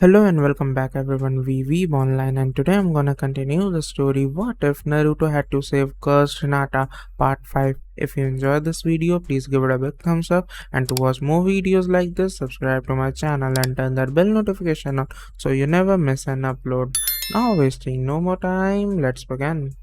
Hello and welcome back everyone, we Weeb online, and today I'm gonna continue the story What If Naruto Had to Save Cursed Hinata Part 5. If you enjoyed this video, please give it a big thumbs up, and to watch more videos like this, subscribe to my channel and turn that bell notification on so you never miss an upload. Now wasting no more time, let's begin.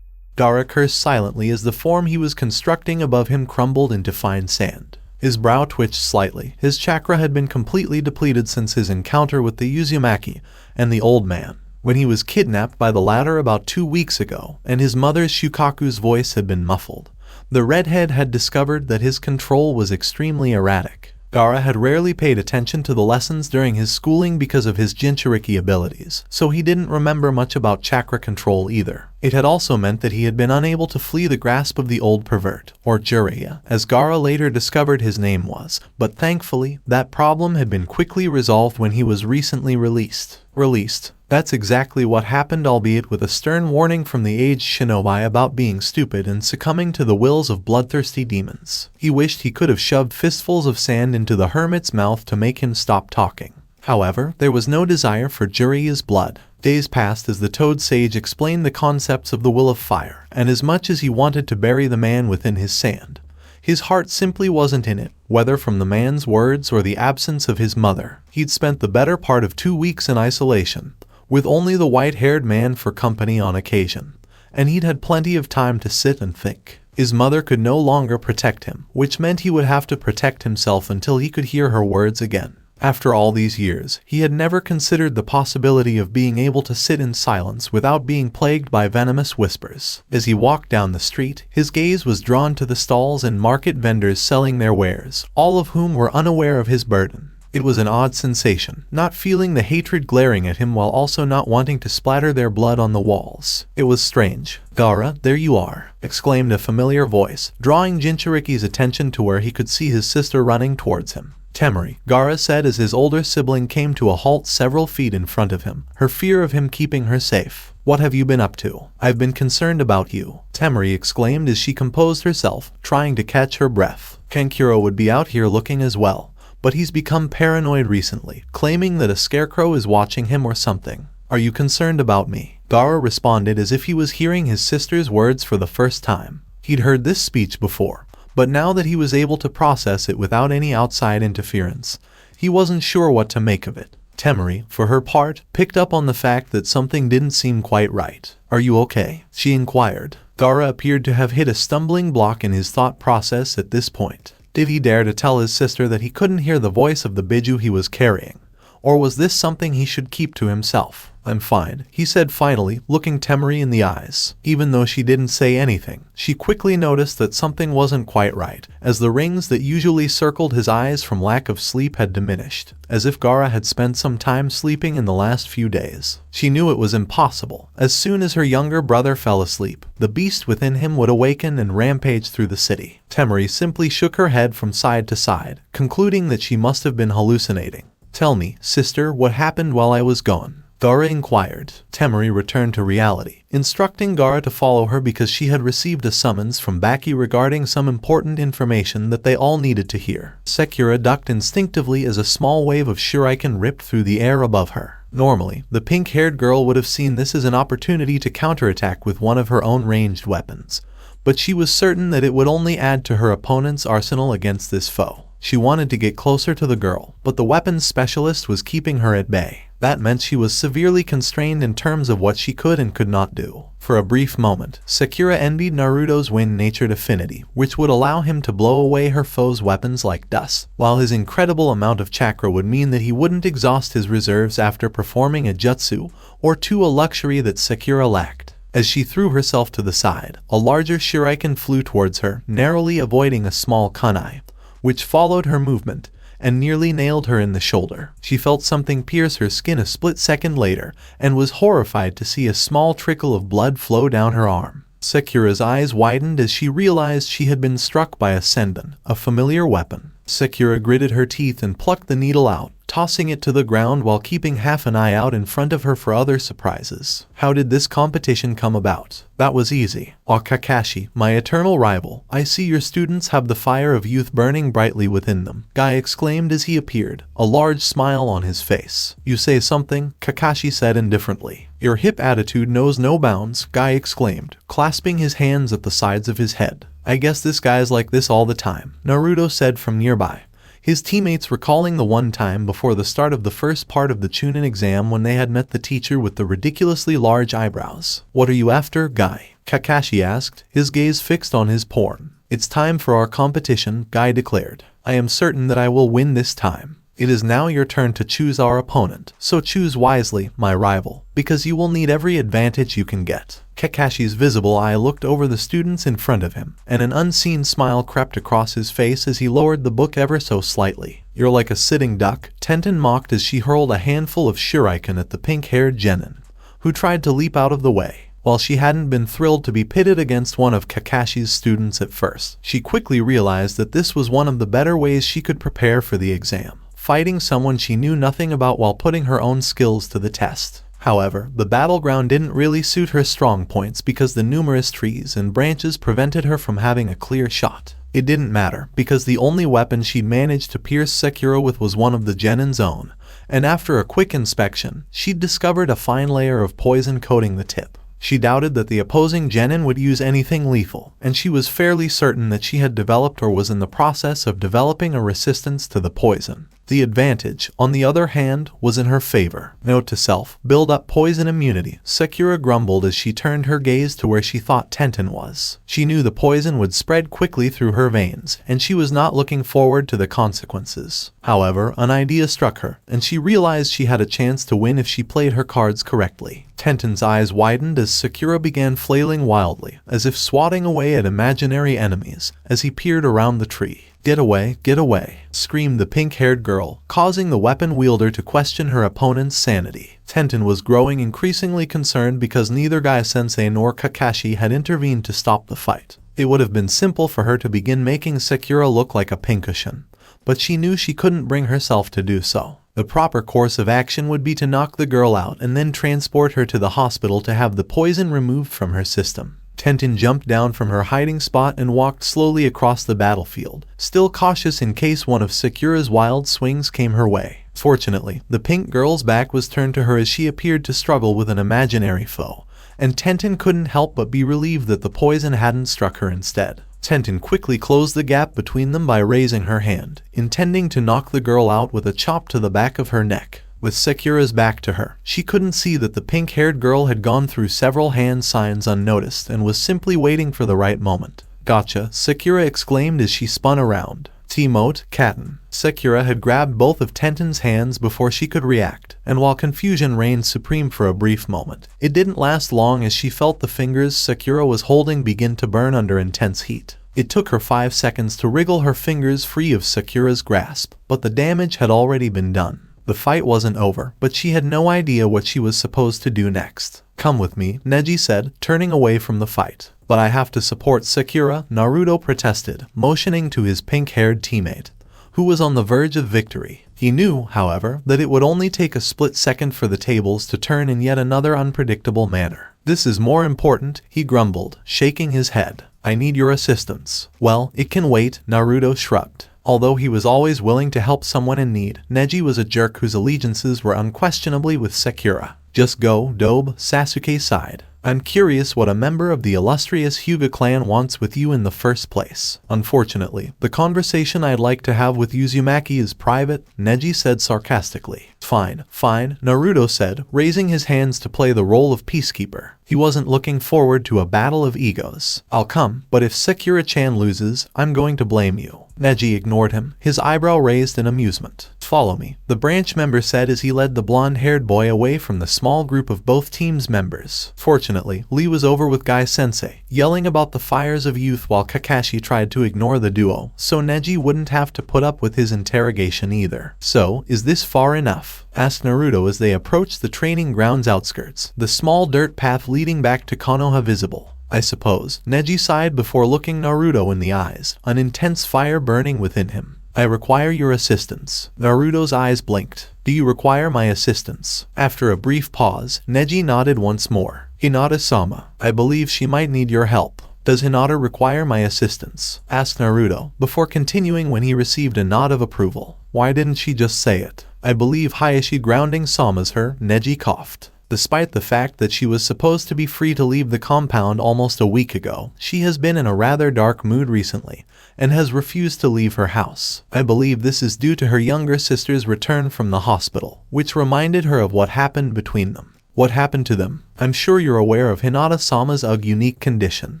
Gaara cursed silently as the form he was constructing above him crumbled into fine sand. His brow twitched slightly. His chakra had been completely depleted since his encounter with the Uzumaki and the old man, when he was kidnapped by the latter about 2 weeks ago, and his mother's Shukaku's voice had been muffled. The redhead had discovered that his control was extremely erratic. Gaara had rarely paid attention to the lessons during his schooling because of his Jinchuriki abilities, so he didn't remember much about chakra control either. It had also meant that he had been unable to flee the grasp of the old pervert, or Jiraiya, as Gaara later discovered his name was, but thankfully, that problem had been quickly resolved when he was recently released. That's exactly what happened, albeit with a stern warning from the aged shinobi about being stupid and succumbing to the wills of bloodthirsty demons. He wished he could have shoved fistfuls of sand into the hermit's mouth to make him stop talking. However, there was no desire for Jiraiya's blood. Days passed as the Toad Sage explained the concepts of the Will of Fire, and as much as he wanted to bury the man within his sand, his heart simply wasn't in it, whether from the man's words or the absence of his mother. He'd spent the better part of 2 weeks in isolation, with only the white-haired man for company on occasion, and he'd had plenty of time to sit and think. His mother could no longer protect him, which meant he would have to protect himself until he could hear her words again. After all these years, he had never considered the possibility of being able to sit in silence without being plagued by venomous whispers. As he walked down the street, his gaze was drawn to the stalls and market vendors selling their wares, all of whom were unaware of his burden. It was an odd sensation, not feeling the hatred glaring at him while also not wanting to splatter their blood on the walls. It was strange. "Gaara, there you are," exclaimed a familiar voice, drawing Jinchuriki's attention to where he could see his sister running towards him. "Temari," Gaara said as his older sibling came to a halt several feet in front of him, her fear of him keeping her safe. "What have you been up to? I've been concerned about you," Temari exclaimed as she composed herself, trying to catch her breath. "Kankuro would be out here looking as well, but he's become paranoid recently, claiming that a scarecrow is watching him or something. Are you concerned about me?" Gaara responded as if he was hearing his sister's words for the first time. He'd heard this speech before, but now that he was able to process it without any outside interference, he wasn't sure what to make of it. Temari, for her part, picked up on the fact that something didn't seem quite right. "Are you okay?" she inquired. Gaara appeared to have hit a stumbling block in his thought process at this point. Did he dare to tell his sister that he couldn't hear the voice of the Biju he was carrying? Or was this something he should keep to himself? "I'm fine," he said finally, looking Temari in the eyes. Even though she didn't say anything, she quickly noticed that something wasn't quite right, as the rings that usually circled his eyes from lack of sleep had diminished, as if Gaara had spent some time sleeping in the last few days. She knew it was impossible. As soon as her younger brother fell asleep, the beast within him would awaken and rampage through the city. Temari simply shook her head from side to side, concluding that she must have been hallucinating. "Tell me, sister, what happened while I was gone?" Gaara inquired. Temari returned to reality, instructing Gaara to follow her because she had received a summons from Baki regarding some important information that they all needed to hear. Sakura ducked instinctively as a small wave of shuriken ripped through the air above her. Normally, the pink-haired girl would have seen this as an opportunity to counterattack with one of her own ranged weapons, but she was certain that it would only add to her opponent's arsenal against this foe. She wanted to get closer to the girl, but the weapons specialist was keeping her at bay. That meant she was severely constrained in terms of what she could and could not do. For a brief moment, Sakura envied Naruto's wind-natured affinity, which would allow him to blow away her foe's weapons like dust, while his incredible amount of chakra would mean that he wouldn't exhaust his reserves after performing a jutsu, or a luxury that Sakura lacked. As she threw herself to the side, a larger shuriken flew towards her, narrowly avoiding a small kunai, which followed her movement, and nearly nailed her in the shoulder. She felt something pierce her skin a split second later, and was horrified to see a small trickle of blood flow down her arm. Sakura's eyes widened as she realized she had been struck by a senbon, a familiar weapon. Sakura gritted her teeth and plucked the needle out, tossing it to the ground while keeping half an eye out in front of her for other surprises. How did this competition come about? That was easy. Ah, Kakashi, my eternal rival, I see your students have the fire of youth burning brightly within them, Guy exclaimed as he appeared, a large smile on his face. You say something? Kakashi said indifferently. Your hip attitude knows no bounds, Guy exclaimed, clasping his hands at the sides of his head. I guess this guy's like this all the time, Naruto said from nearby, his teammates recalling the one time before the start of the first part of the Chunin exam when they had met the teacher with the ridiculously large eyebrows. What are you after, Guy? Kakashi asked, his gaze fixed on his porn. It's time for our competition, Guy declared. I am certain that I will win this time. It is now your turn to choose our opponent, so choose wisely, my rival, because you will need every advantage you can get. Kakashi's visible eye looked over the students in front of him, and an unseen smile crept across his face as he lowered the book ever so slightly. You're like a sitting duck, Tenten mocked as she hurled a handful of shuriken at the pink-haired genin, who tried to leap out of the way. While she hadn't been thrilled to be pitted against one of Kakashi's students at first, she quickly realized that this was one of the better ways she could prepare for the exam, fighting someone she knew nothing about while putting her own skills to the test. However, the battleground didn't really suit her strong points because the numerous trees and branches prevented her from having a clear shot. It didn't matter, because the only weapon she'd managed to pierce Sekiro with was one of the genin's own, and after a quick inspection, she'd discovered a fine layer of poison coating the tip. She doubted that the opposing genin would use anything lethal, and she was fairly certain that she had developed or was in the process of developing a resistance to the poison. The advantage, on the other hand, was in her favor. Note to self, build up poison immunity, Sakura grumbled as she turned her gaze to where she thought Tenten was. She knew the poison would spread quickly through her veins, and she was not looking forward to the consequences. However, an idea struck her, and she realized she had a chance to win if she played her cards correctly. Tenten's eyes widened as Sakura began flailing wildly, as if swatting away at imaginary enemies, as he peered around the tree. Get away, screamed the pink-haired girl, causing the weapon wielder to question her opponent's sanity. Tenten was growing increasingly concerned because neither Guy-sensei nor Kakashi had intervened to stop the fight. It would have been simple for her to begin making Sakura look like a pincushion, but she knew she couldn't bring herself to do so. The proper course of action would be to knock the girl out and then transport her to the hospital to have the poison removed from her system. Tenten jumped down from her hiding spot and walked slowly across the battlefield, still cautious in case one of Sakura's wild swings came her way. Fortunately, the pink girl's back was turned to her as she appeared to struggle with an imaginary foe, and Tenten couldn't help but be relieved that the poison hadn't struck her instead. Tenten quickly closed the gap between them by raising her hand, intending to knock the girl out with a chop to the back of her neck. With Sakura's back to her, she couldn't see that the pink-haired girl had gone through several hand signs unnoticed and was simply waiting for the right moment. Gotcha, Sakura exclaimed as she spun around. T-mote, Katten. Sakura had grabbed both of Tenten's hands before she could react, and while confusion reigned supreme for a brief moment, it didn't last long as she felt the fingers Sakura was holding begin to burn under intense heat. It took her 5 seconds to wriggle her fingers free of Sakura's grasp, but the damage had already been done. The fight wasn't over, but she had no idea what she was supposed to do next. Come with me, Neji said, turning away from the fight. But I have to support Sakura, Naruto protested, motioning to his pink-haired teammate, who was on the verge of victory. He knew, however, that it would only take a split second for the tables to turn in yet another unpredictable manner. This is more important, he grumbled, shaking his head. I need your assistance. Well, it can wait, Naruto shrugged. Although he was always willing to help someone in need, Neji was a jerk whose allegiances were unquestionably with Sakura. Just go, Dobe, Sasuke sighed. I'm curious what a member of the illustrious Hyuga clan wants with you in the first place. Unfortunately, the conversation I'd like to have with Uzumaki is private, Neji said sarcastically. Fine, Naruto said, raising his hands to play the role of peacekeeper. He wasn't looking forward to a battle of egos. I'll come, but if Sakura-chan loses, I'm going to blame you. Neji ignored him, his eyebrow raised in amusement. Follow me, the branch member said as he led the blonde-haired boy away from the small group of both teams' members. Fortunately, Lee was over with Guy-sensei, yelling about the fires of youth while Kakashi tried to ignore the duo, so Neji wouldn't have to put up with his interrogation either. So, is this far enough? Asked Naruto as they approached the training grounds outskirts, the small dirt path leading back to Konoha visible. I suppose, Neji sighed before looking Naruto in the eyes, an intense fire burning within him. I require your assistance. Naruto's eyes blinked. Do you require my assistance? After a brief pause, Neji nodded once more. Hinata-sama, I believe she might need your help. Does Hinata require my assistance? Asked Naruto, before continuing when he received a nod of approval. Why didn't she just say it? I believe Hayashi grounding Sama's her, Neji coughed. Despite the fact that she was supposed to be free to leave the compound almost a week ago, she has been in a rather dark mood recently, and has refused to leave her house. I believe this is due to her younger sister's return from the hospital, which reminded her of what happened between them. What happened to them? I'm sure you're aware of Hinata-sama's unique condition,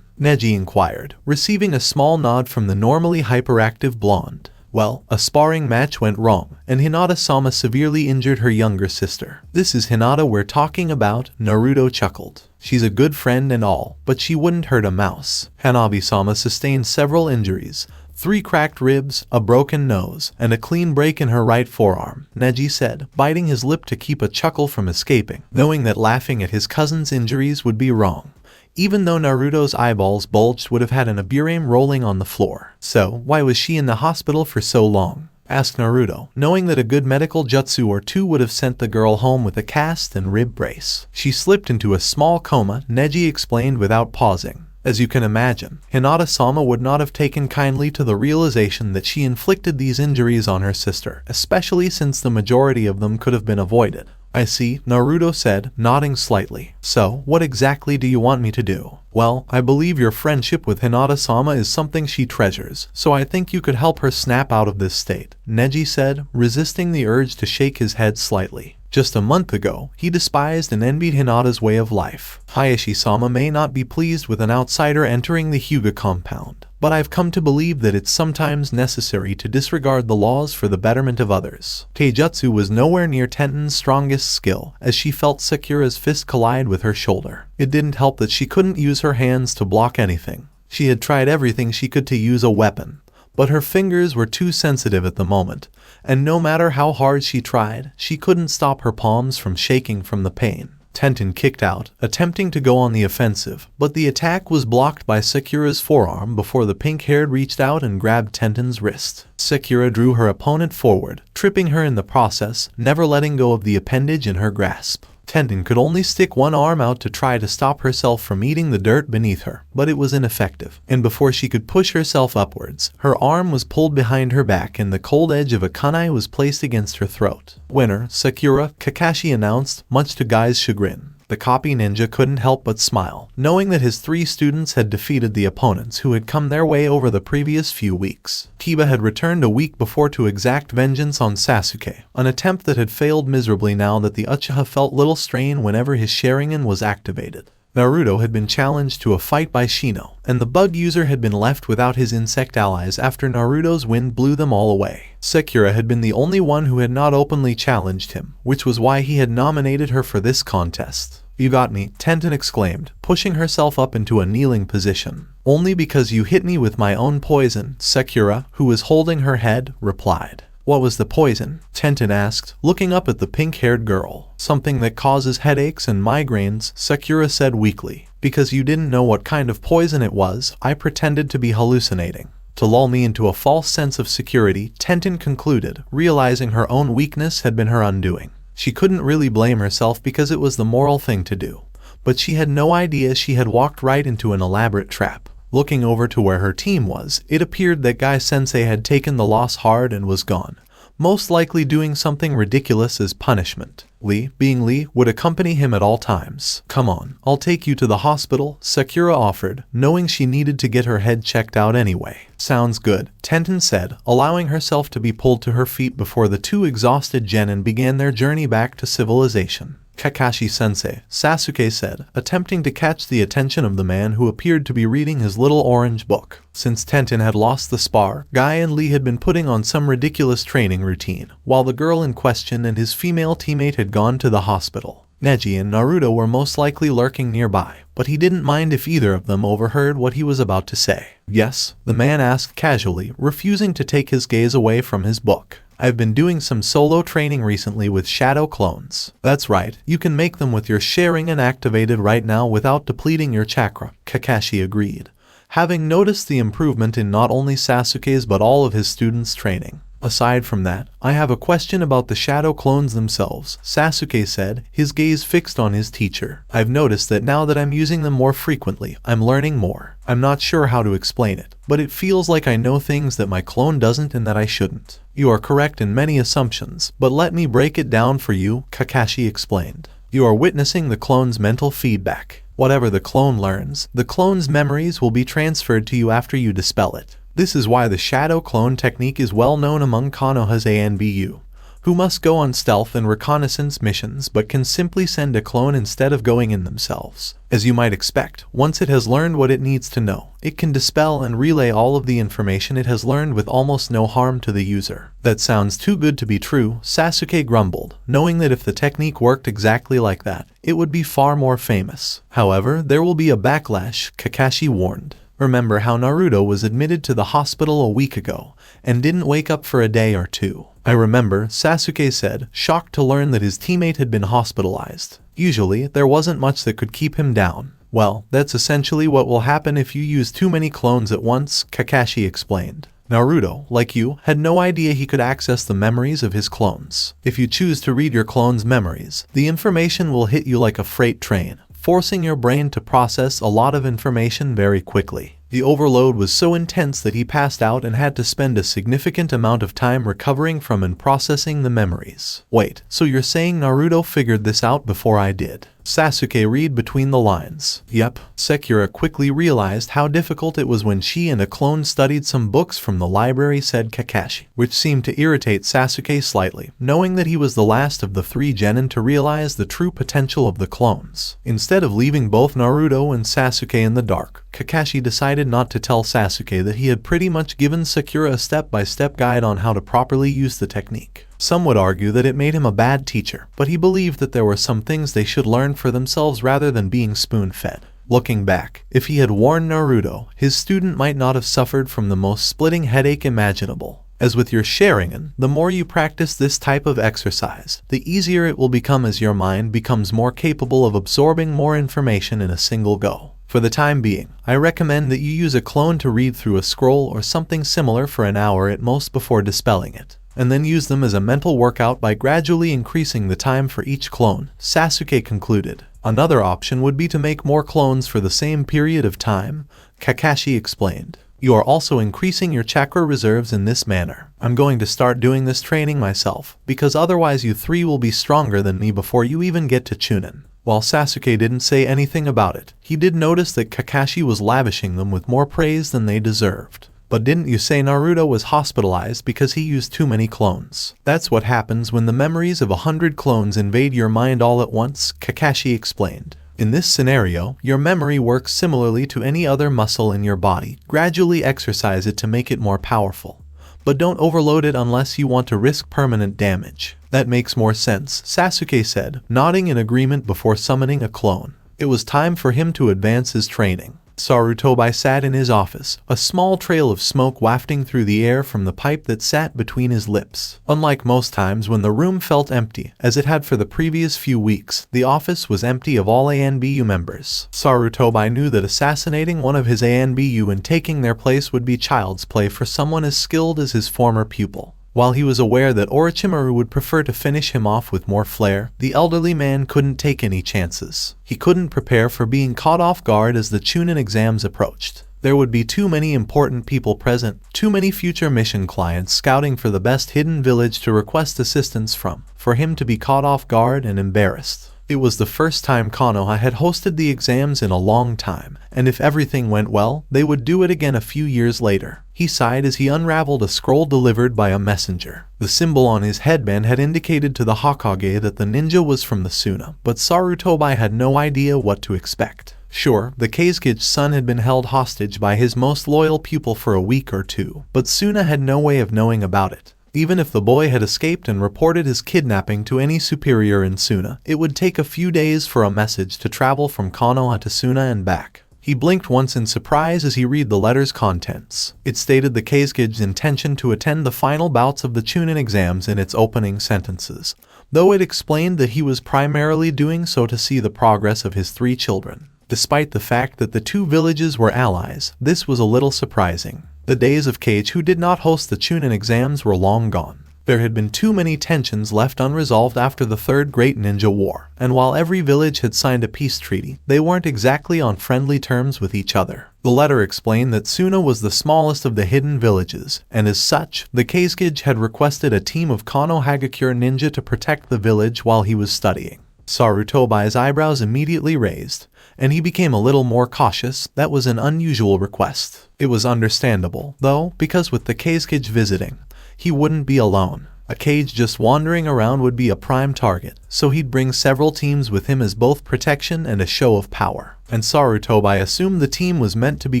Neji inquired, receiving a small nod from the normally hyperactive blonde. Well, a sparring match went wrong, and Hinata-sama severely injured her younger sister. This is Hinata we're talking about, Naruto chuckled. She's a good friend and all, but she wouldn't hurt a mouse. Hanabi-sama sustained several injuries. 3 cracked ribs, a broken nose, and a clean break in her right forearm, Neji said, biting his lip to keep a chuckle from escaping, knowing that laughing at his cousin's injuries would be wrong. Even though Naruto's eyeballs bulged would have had an aburame rolling on the floor. So, why was she in the hospital for so long? Asked Naruto, knowing that a good medical jutsu or two would have sent the girl home with a cast and rib brace. She slipped into a small coma, Neji explained without pausing. As you can imagine, Hinata-sama would not have taken kindly to the realization that she inflicted these injuries on her sister, especially since the majority of them could have been avoided. I see, Naruto said, nodding slightly. So, what exactly do you want me to do? Well, I believe your friendship with Hinata-sama is something she treasures, so I think you could help her snap out of this state, Neji said, resisting the urge to shake his head slightly. Just a month ago, he despised and envied Hinata's way of life. Hayashi-sama may not be pleased with an outsider entering the Hyuga compound, but I've come to believe that it's sometimes necessary to disregard the laws for the betterment of others. Taijutsu was nowhere near Tenten's strongest skill, as she felt Sakura's fist collide with her shoulder. It didn't help that she couldn't use her hands to block anything. She had tried everything she could to use a weapon, but her fingers were too sensitive at the moment, and no matter how hard she tried, she couldn't stop her palms from shaking from the pain. Tenten kicked out, attempting to go on the offensive, but the attack was blocked by Sakura's forearm before the pink-haired reached out and grabbed Tenten's wrist. Sakura drew her opponent forward, tripping her in the process, never letting go of the appendage in her grasp. Tenten could only stick one arm out to try to stop herself from eating the dirt beneath her, but it was ineffective, and before she could push herself upwards, her arm was pulled behind her back and the cold edge of a kunai was placed against her throat. Winner, Sakura, Kakashi announced, much to Guy's chagrin. The copy ninja couldn't help but smile, knowing that his 3 students had defeated the opponents who had come their way over the previous few weeks. Kiba had returned a week before to exact vengeance on Sasuke, an attempt that had failed miserably now that the Uchiha felt little strain whenever his Sharingan was activated. Naruto had been challenged to a fight by Shino, and the bug user had been left without his insect allies after Naruto's wind blew them all away. Sakura had been the only one who had not openly challenged him, which was why he had nominated her for this contest. You got me, Tenten exclaimed, pushing herself up into a kneeling position. Only because you hit me with my own poison, Sakura, who was holding her head, replied. What was the poison? Tenten asked, looking up at the pink-haired girl. Something that causes headaches and migraines, Sakura said weakly. Because you didn't know what kind of poison it was, I pretended to be hallucinating. To lull me into a false sense of security, Tenten concluded, realizing her own weakness had been her undoing. She couldn't really blame herself because it was the moral thing to do. But she had no idea she had walked right into an elaborate trap. Looking over to where her team was, it appeared that Guy-sensei had taken the loss hard and was gone, most likely doing something ridiculous as punishment. Lee, being Lee, would accompany him at all times. Come on, I'll take you to the hospital, Sakura offered, knowing she needed to get her head checked out anyway. Sounds good, Tenten said, allowing herself to be pulled to her feet before the 2 exhausted genin began their journey back to civilization. Kakashi-sensei, Sasuke said, attempting to catch the attention of the man who appeared to be reading his little orange book. Since Tenten had lost the spar, Guy and Lee had been putting on some ridiculous training routine, while the girl in question and his female teammate had gone to the hospital. Neji and Naruto were most likely lurking nearby, but he didn't mind if either of them overheard what he was about to say. Yes, the man asked casually, refusing to take his gaze away from his book. I've been doing some solo training recently with shadow clones. That's right, you can make them with your Sharingan activated right now without depleting your chakra, Kakashi agreed, having noticed the improvement in not only Sasuke's but all of his students' training. Aside from that, I have a question about the shadow clones themselves, Sasuke said, his gaze fixed on his teacher. I've noticed that now that I'm using them more frequently, I'm learning more. I'm not sure how to explain it, but it feels like I know things that my clone doesn't and that I shouldn't. You are correct in many assumptions, but let me break it down for you, Kakashi explained. You are witnessing the clone's mental feedback. Whatever the clone learns, the clone's memories will be transferred to you after you dispel it. This is why the shadow clone technique is well known among Konoha's ANBU, who must go on stealth and reconnaissance missions but can simply send a clone instead of going in themselves. As you might expect, once it has learned what it needs to know, it can dispel and relay all of the information it has learned with almost no harm to the user. That sounds too good to be true, Sasuke grumbled, knowing that if the technique worked exactly like that, it would be far more famous. However, there will be a backlash, Kakashi warned. Remember how Naruto was admitted to the hospital a week ago and didn't wake up for a day or two. I remember, Sasuke said, shocked to learn that his teammate had been hospitalized. Usually, there wasn't much that could keep him down. Well, that's essentially what will happen if you use too many clones at once, Kakashi explained. Naruto, like you, had no idea he could access the memories of his clones. If you choose to read your clone's memories, the information will hit you like a freight train, forcing your brain to process a lot of information very quickly. The overload was so intense that he passed out and had to spend a significant amount of time recovering from and processing the memories. Wait, so you're saying Naruto figured this out before I did? Sasuke read between the lines. Yep, Sakura quickly realized how difficult it was when she and a clone studied some books from the library, said Kakashi, which seemed to irritate Sasuke slightly, knowing that he was the last of the three genin to realize the true potential of the clones. Instead of leaving both Naruto and Sasuke in the dark, Kakashi decided not to tell Sasuke that he had pretty much given Sakura a step-by-step guide on how to properly use the technique. Some would argue that it made him a bad teacher, but he believed that there were some things they should learn for themselves rather than being spoon-fed. Looking back, if he had warned Naruto, his student might not have suffered from the most splitting headache imaginable. As with your Sharingan, the more you practice this type of exercise, the easier it will become as your mind becomes more capable of absorbing more information in a single go. For the time being, I recommend that you use a clone to read through a scroll or something similar for an hour at most before dispelling it, and then use them as a mental workout by gradually increasing the time for each clone, Sasuke concluded. Another option would be to make more clones for the same period of time, Kakashi explained. You are also increasing your chakra reserves in this manner. I'm going to start doing this training myself, because otherwise you three will be stronger than me before you even get to Chunin. While Sasuke didn't say anything about it, he did notice that Kakashi was lavishing them with more praise than they deserved. But didn't you say Naruto was hospitalized because he used too many clones? That's what happens when the memories of 100 clones invade your mind all at once, Kakashi explained. In this scenario, your memory works similarly to any other muscle in your body. Gradually exercise it to make it more powerful. But don't overload it unless you want to risk permanent damage. That makes more sense, Sasuke said, nodding in agreement before summoning a clone. It was time for him to advance his training. Sarutobi sat in his office, a small trail of smoke wafting through the air from the pipe that sat between his lips. Unlike most times when the room felt empty, as it had for the previous few weeks, the office was empty of all ANBU members. Sarutobi knew that assassinating one of his ANBU and taking their place would be child's play for someone as skilled as his former pupil. While he was aware that Orochimaru would prefer to finish him off with more flair, the elderly man couldn't take any chances. He couldn't prepare for being caught off guard as the Chunin exams approached. There would be too many important people present, too many future mission clients scouting for the best hidden village to request assistance from, for him to be caught off guard and embarrassed. It was the first time Konoha had hosted the exams in a long time, and if everything went well, they would do it again a few years later. He sighed as he unraveled a scroll delivered by a messenger. The symbol on his headband had indicated to the Hokage that the ninja was from the Suna, but Sarutobi had no idea what to expect. Sure, the Kasuke's son had been held hostage by his most loyal pupil for a week or two, but Suna had no way of knowing about it. Even if the boy had escaped and reported his kidnapping to any superior in Suna, it would take a few days for a message to travel from Konoha to Suna and back. He blinked once in surprise as he read the letter's contents. It stated the Kasuke's intention to attend the final bouts of the Chunin exams in its opening sentences, though it explained that he was primarily doing so to see the progress of his 3 children. Despite the fact that the 2 villages were allies, this was a little surprising. The days of Cage, who did not host the Chunin exams, were long gone. There had been too many tensions left unresolved after the Third Great Ninja War, and while every village had signed a peace treaty, they weren't exactly on friendly terms with each other. The letter explained that Suna was the smallest of the hidden villages, and as such, the Kazekage had requested a team of Kano Hagakure ninja to protect the village while he was studying. Sarutobai's eyebrows immediately raised, and he became a little more cautious. That was an unusual request. It was understandable, though, because with the Kazekage visiting, he wouldn't be alone. A cage just wandering around would be a prime target, so he'd bring several teams with him as both protection and a show of power. And Sarutobai assumed the team was meant to be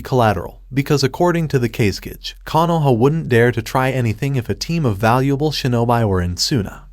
collateral, because according to the Kazekage, Konoha wouldn't dare to try anything if a team of valuable shinobi were in Suna.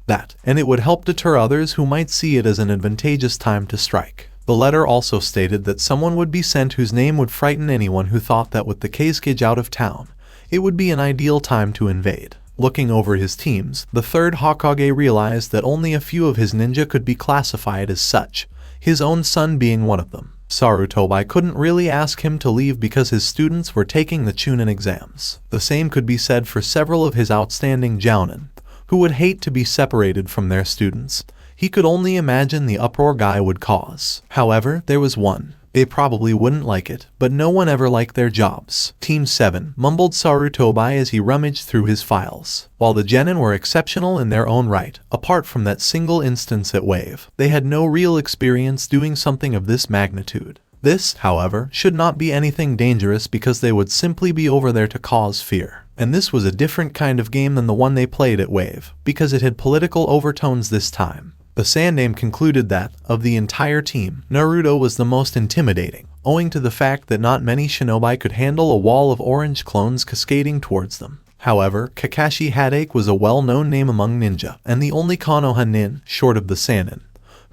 And it would help deter others who might see it as an advantageous time to strike. The letter also stated that someone would be sent whose name would frighten anyone who thought that with the Kazekage out of town, it would be an ideal time to invade. Looking over his teams, the third Hokage realized that only a few of his ninja could be classified as such, his own son being one of them. Sarutobai couldn't really ask him to leave because his students were taking the Chunin exams. The same could be said for several of his outstanding Jounin, who would hate to be separated from their students. He could only imagine the uproar Guy would cause. However, there was one. They probably wouldn't like it, but no one ever liked their jobs. Team 7, mumbled Sarutobai as he rummaged through his files. While the genin were exceptional in their own right, apart from that single instance at Wave, they had no real experience doing something of this magnitude. This, however, should not be anything dangerous because they would simply be over there to cause fear. And this was a different kind of game than the one they played at Wave, because it had political overtones this time. The Sandaime concluded that, of the entire team, Naruto was the most intimidating, owing to the fact that not many shinobi could handle a wall of orange clones cascading towards them. However, Kakashi Hatake was a well-known name among ninja, and the only Konoha nin, short of the Sannin,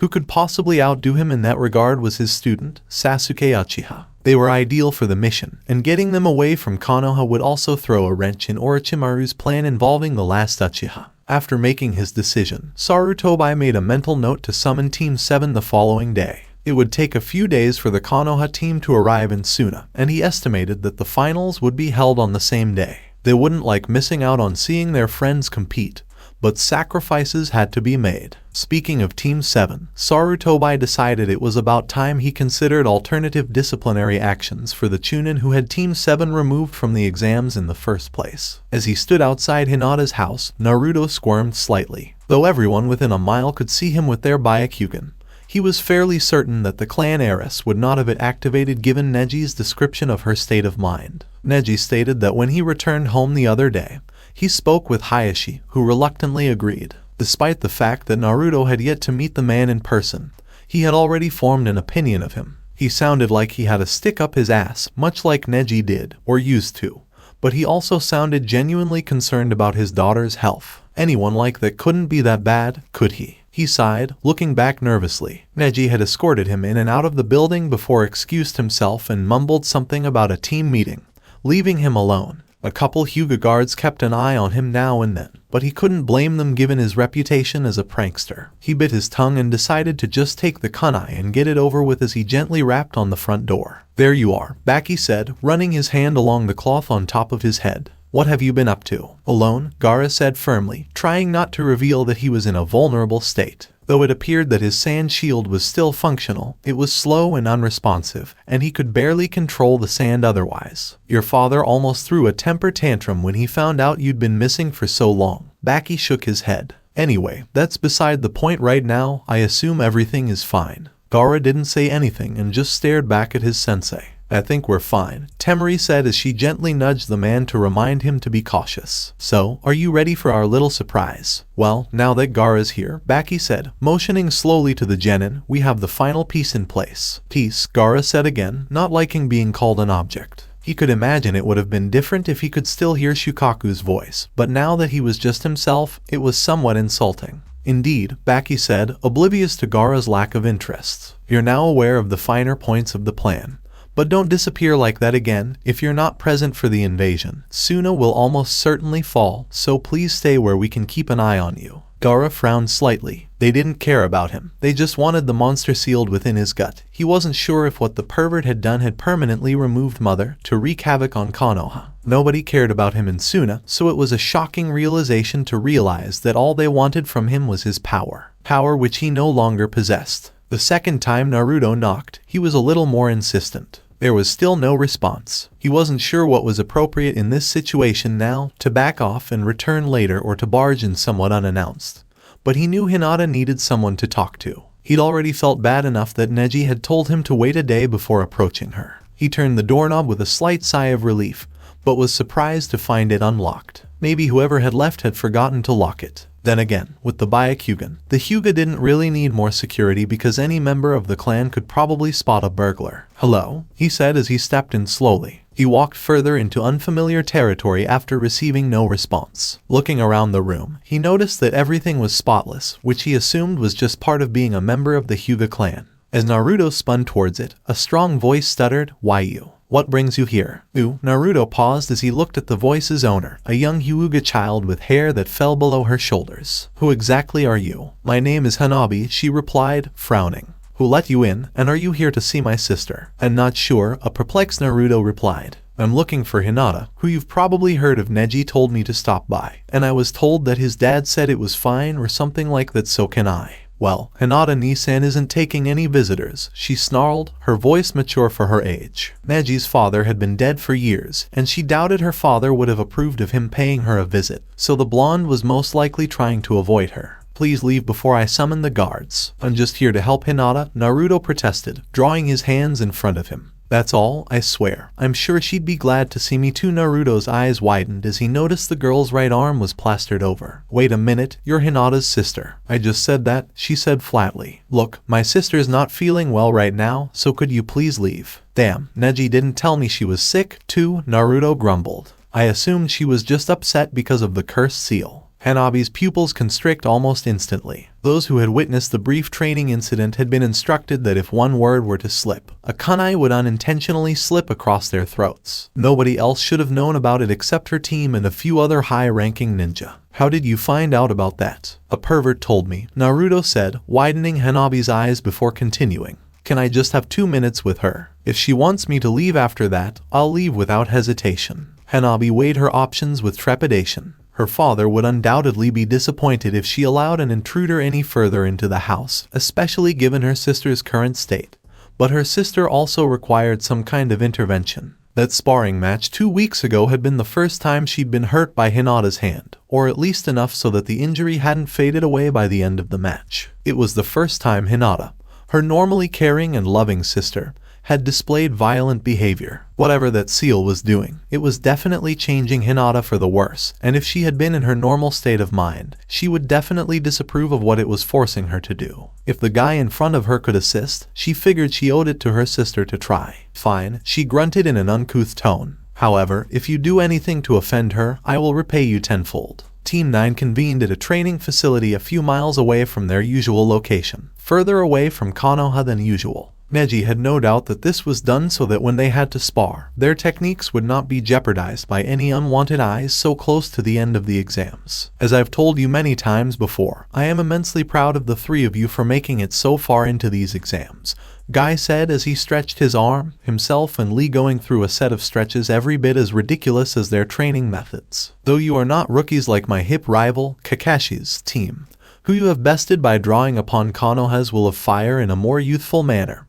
who could possibly outdo him in that regard was his student, Sasuke Uchiha. They were ideal for the mission, and getting them away from Konoha would also throw a wrench in Orochimaru's plan involving the last Uchiha. After making his decision, Sarutobai made a mental note to summon Team 7 the following day. It would take a few days for the Konoha team to arrive in Suna, and he estimated that the finals would be held on the same day. They wouldn't like missing out on seeing their friends compete, but sacrifices had to be made. Speaking of Team 7, Sarutobai decided it was about time he considered alternative disciplinary actions for the Chunin who had Team 7 removed from the exams in the first place. As he stood outside Hinata's house, Naruto squirmed slightly. Though everyone within a mile could see him with their Byakugan, he was fairly certain that the clan heiress would not have it activated given Neji's description of her state of mind. Neji stated that when he returned home the other day, he spoke with Hayashi, who reluctantly agreed. Despite the fact that Naruto had yet to meet the man in person, he had already formed an opinion of him. He sounded like he had a stick up his ass, much like Neji did, or used to, but he also sounded genuinely concerned about his daughter's health. Anyone like that couldn't be that bad, could he? He sighed, looking back nervously. Neji had escorted him in and out of the building before excused himself and mumbled something about a team meeting, leaving him alone. A couple Hyuga guards kept an eye on him now and then, but he couldn't blame them given his reputation as a prankster. He bit his tongue and decided to just take the kunai and get it over with as he gently rapped on the front door. "There you are," Baki said, running his hand along the cloth on top of his head. "What have you been up to?" "Alone," Gaara said firmly, trying not to reveal that he was in a vulnerable state. Though it appeared that his sand shield was still functional, it was slow and unresponsive, and he could barely control the sand otherwise. "Your father almost threw a temper tantrum when he found out you'd been missing for so long." Baki shook his head. "Anyway, that's beside the point right now. I assume everything is fine." Gaara didn't say anything and just stared back at his sensei. "I think we're fine," Temari said as she gently nudged the man to remind him to be cautious. "So, are you ready for our little surprise?" "Well, now that Gaara's here," Baki said, motioning slowly to the genin, "we have the final piece in place." "Piece," Gaara said again, not liking being called an object. He could imagine it would have been different if he could still hear Shukaku's voice, but now that he was just himself, it was somewhat insulting. "Indeed," Baki said, oblivious to Gaara's lack of interest. "You're now aware of the finer points of the plan. But don't disappear like that again. If you're not present for the invasion, Suna will almost certainly fall, so please stay where we can keep an eye on you." Gaara frowned slightly. They didn't care about him. They just wanted the monster sealed within his gut. He wasn't sure if what the pervert had done had permanently removed Mother to wreak havoc on Konoha. Nobody cared about him in Suna, so it was a shocking realization to realize that all they wanted from him was his power. Power which he no longer possessed. The second time Naruto knocked, he was a little more insistent. There was still no response. He wasn't sure what was appropriate in this situation now, to back off and return later or to barge in somewhat unannounced. But he knew Hinata needed someone to talk to. He'd already felt bad enough that Neji had told him to wait a day before approaching her. He turned the doorknob with a slight sigh of relief, but was surprised to find it unlocked. Maybe whoever had left had forgotten to lock it. Then again, with the Byakugan, the Hyuga didn't really need more security because any member of the clan could probably spot a burglar. "Hello?" he said as he stepped in slowly. He walked further into unfamiliar territory after receiving no response. Looking around the room, he noticed that everything was spotless, which he assumed was just part of being a member of the Hyuga clan. As Naruto spun towards it, a strong voice stuttered, "Why you? What brings you here?" Naruto paused as he looked at the voice's owner, a young Hyuga child with hair that fell below her shoulders. "Who exactly are you?" "My name is Hanabi," she replied, frowning. "Who let you in, and are you here to see my sister?" "I'm not sure," a perplexed Naruto replied. "I'm looking for Hinata, who you've probably heard of. Neji told me to stop by, and I was told that his dad said it was fine or something like that, so can I." "Well, Hinata Nisan isn't taking any visitors," she snarled, her voice mature for her age. Neji's father had been dead for years, and she doubted her father would have approved of him paying her a visit, so the blonde was most likely trying to avoid her. "Please leave before I summon the guards. I'm just here to help Hinata," Naruto protested, drawing his hands in front of him. "That's all, I swear. I'm sure she'd be glad to see me too." Naruto's eyes widened as he noticed the girl's right arm was plastered over. "Wait a minute, you're Hinata's sister." "I just said that," she said flatly. "Look, my sister's not feeling well right now, so could you please leave?" "Damn, Neji didn't tell me she was sick, too," Naruto grumbled. "I assumed she was just upset because of the cursed seal." Hanabi's pupils constrict almost instantly. Those who had witnessed the brief training incident had been instructed that if one word were to slip, a kunai would unintentionally slip across their throats. Nobody else should have known about it except her team and a few other high-ranking ninja. "How did you find out about that?" "A pervert told me," Naruto said, widening Hanabi's eyes before continuing. "Can I just have 2 minutes with her? If she wants me to leave after that, I'll leave without hesitation." Hanabi weighed her options with trepidation. Her father would undoubtedly be disappointed if she allowed an intruder any further into the house, especially given her sister's current state. But her sister also required some kind of intervention. That sparring match 2 weeks ago had been the first time she'd been hurt by Hinata's hand, or at least enough so that the injury hadn't faded away by the end of the match. It was the first time Hinata, her normally caring and loving sister, had displayed violent behavior. Whatever that seal was doing, it was definitely changing Hinata for the worse, and if she had been in her normal state of mind, she would definitely disapprove of what it was forcing her to do. If the guy in front of her could assist, she figured she owed it to her sister to try. "Fine," she grunted in an uncouth tone. "However, if you do anything to offend her, I will repay you tenfold." Team 9 convened at a training facility a few miles away from their usual location, further away from Konoha than usual. Neji had no doubt that this was done so that when they had to spar, their techniques would not be jeopardized by any unwanted eyes so close to the end of the exams. "As I've told you many times before, I am immensely proud of the 3 of you for making it so far into these exams," Guy said as he stretched his arm, himself and Lee going through a set of stretches every bit as ridiculous as their training methods. "Though you are not rookies like my hip rival, Kakashi's team, who you have bested by drawing upon Konoha's will of fire in a more youthful manner.